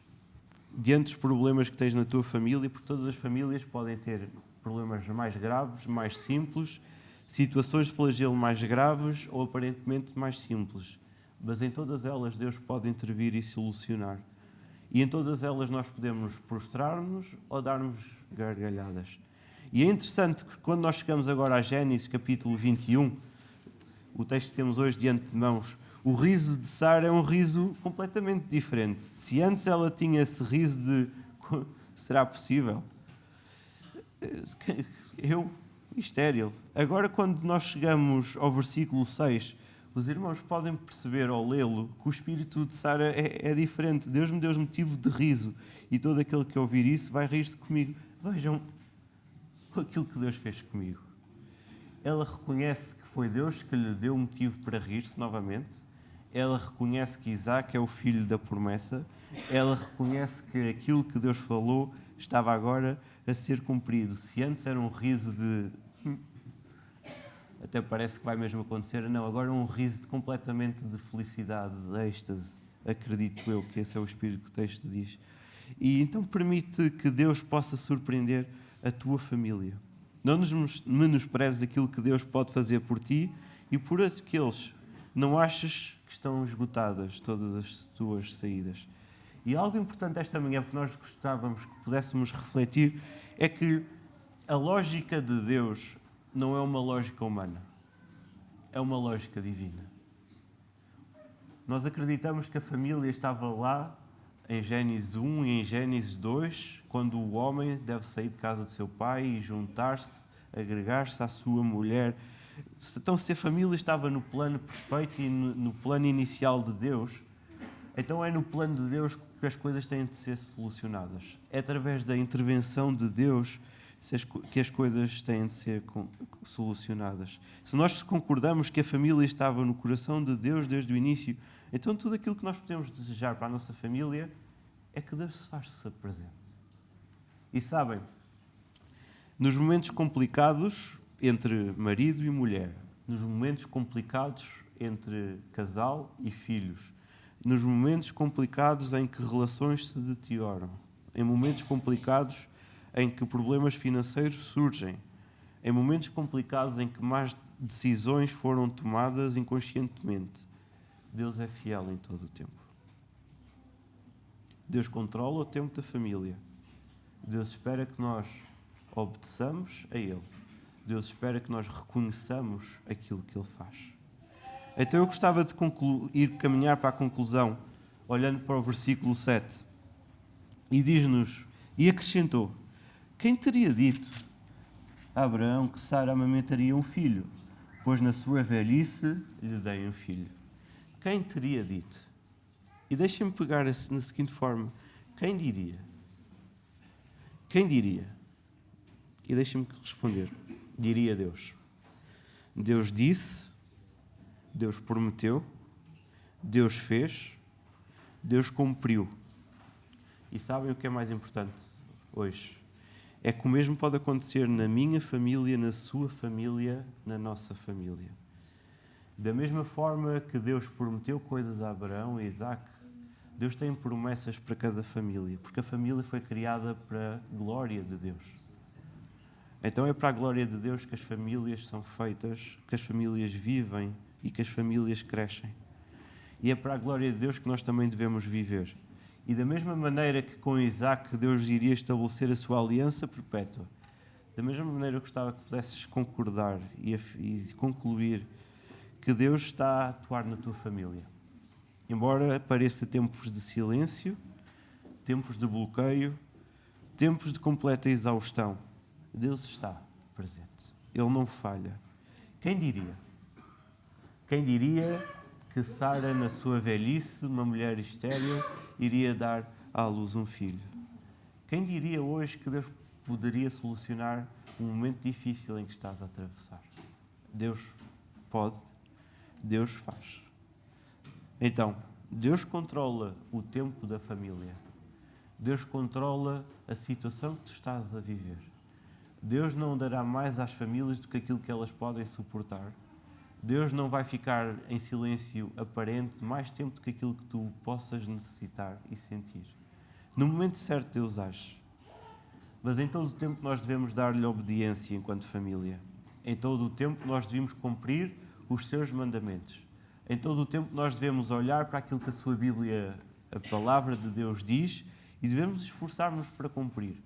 diante dos problemas que tens na tua família, porque todas as famílias podem ter problemas mais graves, mais simples, situações de flagelo mais graves ou aparentemente mais simples. Mas em todas elas Deus pode intervir e solucionar. E em todas elas nós podemos prostrar-nos ou dar-nos gargalhadas. E é interessante que quando nós chegamos agora a Gênesis capítulo 21, o texto que temos hoje diante de mãos, o riso de Sara é um riso completamente diferente. Se antes ela tinha esse riso de será possível? Estéril. Agora quando nós chegamos ao versículo 6, os irmãos podem perceber ao lê-lo que o espírito de Sara é diferente. Deus me deu motivo de riso e todo aquele que ouvir isso vai rir-se comigo. Vejam aquilo que Deus fez comigo. Ela reconhece que foi Deus que lhe deu motivo para rir-se novamente. Ela reconhece que Isaac é o filho da promessa. Ela reconhece que aquilo que Deus falou estava agora a ser cumprido. Se antes era um riso de até parece que vai mesmo acontecer, não, agora é um riso completamente de felicidade, de êxtase. Acredito eu que esse é o espírito que o texto diz. E então permite que Deus possa surpreender a tua família. Não menosprezes aquilo que Deus pode fazer por ti e por aqueles. Não achas que estão esgotadas todas as tuas saídas. E algo importante esta manhã, porque nós gostávamos que pudéssemos refletir, é que a lógica de Deus não é uma lógica humana. É uma lógica divina. Nós acreditamos que a família estava lá em Gênesis 1 e em Gênesis 2, quando o homem deve sair de casa do seu pai e juntar-se, agregar-se à sua mulher. Então, se a família estava no plano perfeito e no plano inicial de Deus, então é no plano de Deus que as coisas têm de ser solucionadas. É através da intervenção de Deus que as coisas têm de ser solucionadas. Se nós concordamos que a família estava no coração de Deus desde o início, então tudo aquilo que nós podemos desejar para a nossa família é que Deus se faça presente. E sabem, nos momentos complicados entre marido e mulher, nos momentos complicados entre casal e filhos, nos momentos complicados em que relações se deterioram, em momentos complicados em que problemas financeiros surgem, em momentos complicados em que más decisões foram tomadas inconscientemente, Deus é fiel em todo o tempo. Deus controla o tempo da família. Deus espera que nós obedeçamos a Ele. Deus espera que nós reconheçamos aquilo que Ele faz. Então eu gostava de ir caminhar para a conclusão, olhando para o versículo 7. E diz-nos, e acrescentou, quem teria dito a Abraão que Sara amamentaria um filho, pois na sua velhice lhe dei um filho? Quem teria dito? E deixem-me pegar na seguinte forma, quem diria? Quem diria? E deixem-me responder, diria Deus. Deus disse, Deus prometeu, Deus fez, Deus cumpriu. E sabem o que é mais importante hoje? É que o mesmo pode acontecer na minha família, na sua família, na nossa família. Da mesma forma que Deus prometeu coisas a Abraão e a Isaac, Deus tem promessas para cada família, porque a família foi criada para a glória de Deus. Então é para a glória de Deus que as famílias são feitas, que as famílias vivem e que as famílias crescem. E é para a glória de Deus que nós também devemos viver. E da mesma maneira que com Isaac Deus iria estabelecer a sua aliança perpétua, da mesma maneira eu gostava que pudesses concordar e concluir que Deus está a atuar na tua família. Embora pareça tempos de silêncio, tempos de bloqueio, tempos de completa exaustão, Deus está presente. Ele não falha. Quem diria? Quem diria que Sara, na sua velhice, uma mulher estéril, iria dar à luz um filho? Quem diria hoje que Deus poderia solucionar um momento difícil em que estás a atravessar? Deus pode, Deus faz. Então, Deus controla o tempo da família. Deus controla a situação que tu estás a viver. Deus não dará mais às famílias do que aquilo que elas podem suportar. Deus não vai ficar em silêncio aparente mais tempo do que aquilo que tu possas necessitar e sentir. No momento certo Deus age. Mas em todo o tempo nós devemos dar-lhe obediência enquanto família. Em todo o tempo nós devemos cumprir os seus mandamentos. Em todo o tempo nós devemos olhar para aquilo que a sua Bíblia, a palavra de Deus diz, e devemos esforçar-nos para cumprir.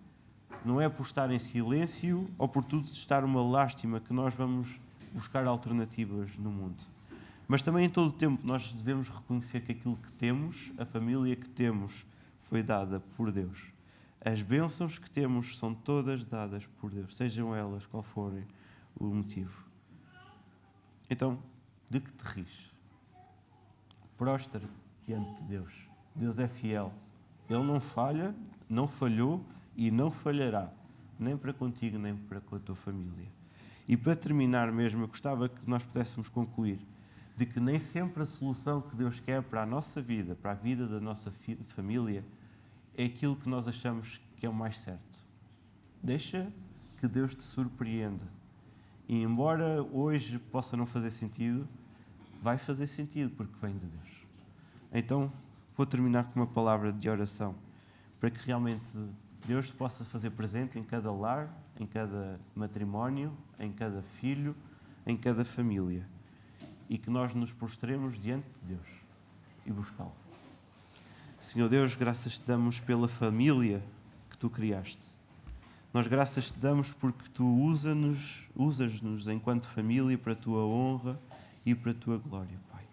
Não é por estar em silêncio ou por tudo estar uma lástima que nós vamos buscar alternativas no mundo. Mas também em todo o tempo nós devemos reconhecer que aquilo que temos, a família que temos, foi dada por Deus. As bênçãos que temos são todas dadas por Deus, sejam elas qual forem o motivo. Então, de que te ris? Prostra diante de Deus. Deus é fiel. Ele não falha, não falhou e não falhará, nem para contigo, nem para com a tua família. E para terminar mesmo, eu gostava que nós pudéssemos concluir de que nem sempre a solução que Deus quer para a nossa vida, para a vida da nossa família, é aquilo que nós achamos que é o mais certo. Deixa que Deus te surpreenda. E embora hoje possa não fazer sentido, vai fazer sentido porque vem de Deus. Então, vou terminar com uma palavra de oração, para que realmente Deus te possa fazer presente em cada lar, em cada matrimónio, em cada filho, em cada família. E que nós nos prostremos diante de Deus e buscá-lo. Senhor Deus, graças te damos pela família que tu criaste. Nós graças te damos porque tu usas-nos enquanto família para a tua honra e para a tua glória, Pai.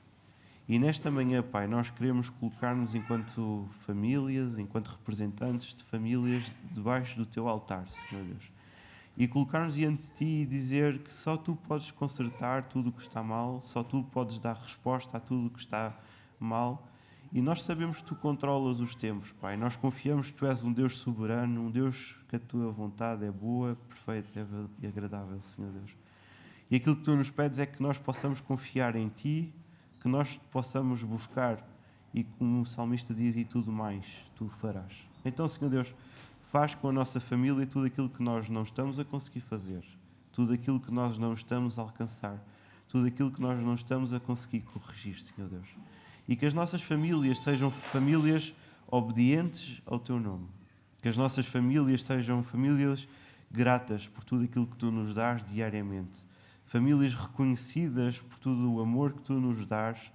E nesta manhã, Pai, nós queremos colocar-nos enquanto famílias, enquanto representantes de famílias debaixo do teu altar, Senhor Deus. e colocar-nos diante de Ti e dizer que só Tu podes consertar tudo o que está mal, só Tu podes dar resposta a tudo o que está mal. E nós sabemos que Tu controlas os tempos, Pai. Nós confiamos que Tu és um Deus soberano, um Deus que a Tua vontade é boa, perfeita e agradável, Senhor Deus. E aquilo que Tu nos pedes é que nós possamos confiar em Ti, que nós possamos buscar e, como o salmista diz, e tudo mais Tu farás. Então, Senhor Deus, faz com a nossa família tudo aquilo que nós não estamos a conseguir fazer, tudo aquilo que nós não estamos a alcançar, tudo aquilo que nós não estamos a conseguir corrigir, Senhor Deus. E que as nossas famílias sejam famílias obedientes ao Teu nome. Que as nossas famílias sejam famílias gratas por tudo aquilo que Tu nos dás diariamente. Famílias reconhecidas por todo o amor que Tu nos dás,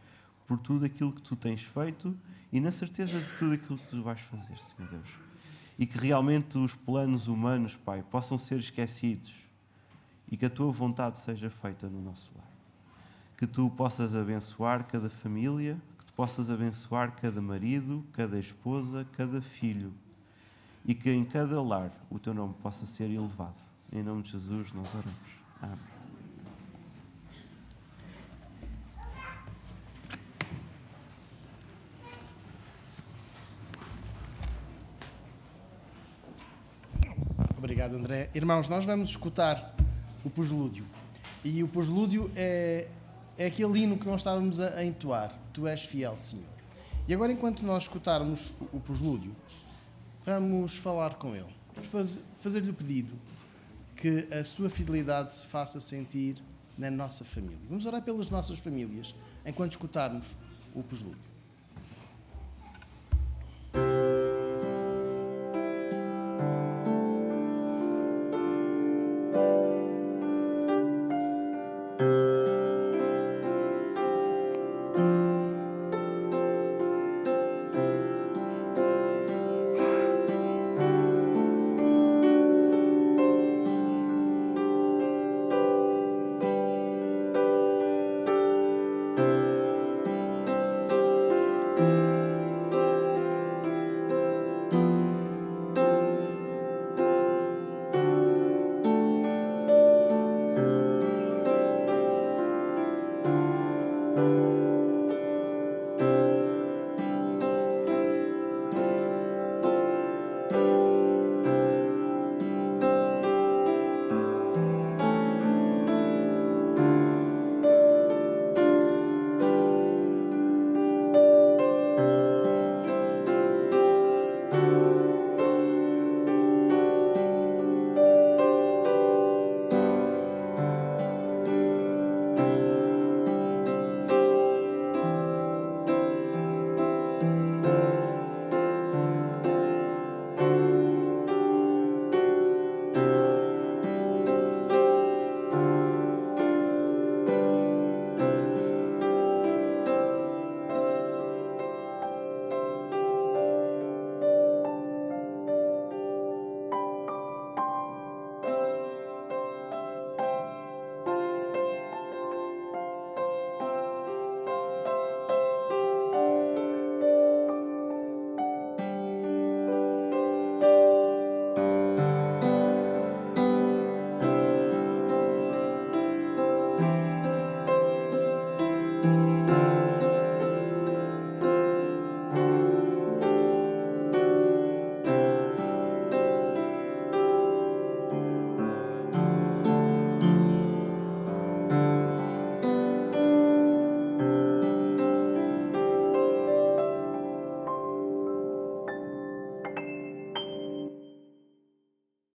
por tudo aquilo que Tu tens feito e na certeza de tudo aquilo que Tu vais fazer, Senhor Deus. E que realmente os planos humanos, Pai, possam ser esquecidos e que a Tua vontade seja feita no nosso lar. Que Tu possas abençoar cada família, que Tu possas abençoar cada marido, cada esposa, cada filho e que em cada lar o Teu nome possa ser elevado. Em nome de Jesus nós oramos. Amém. Obrigado, André. Irmãos, nós vamos escutar o Poslúdio. E o Poslúdio é aquele hino que nós estávamos a entoar. Tu és fiel, Senhor. E agora, enquanto nós escutarmos o Poslúdio, vamos falar com Ele. Vamos fazer-lhe o pedido que a sua fidelidade se faça sentir na nossa família. Vamos orar pelas nossas famílias enquanto escutarmos o Poslúdio.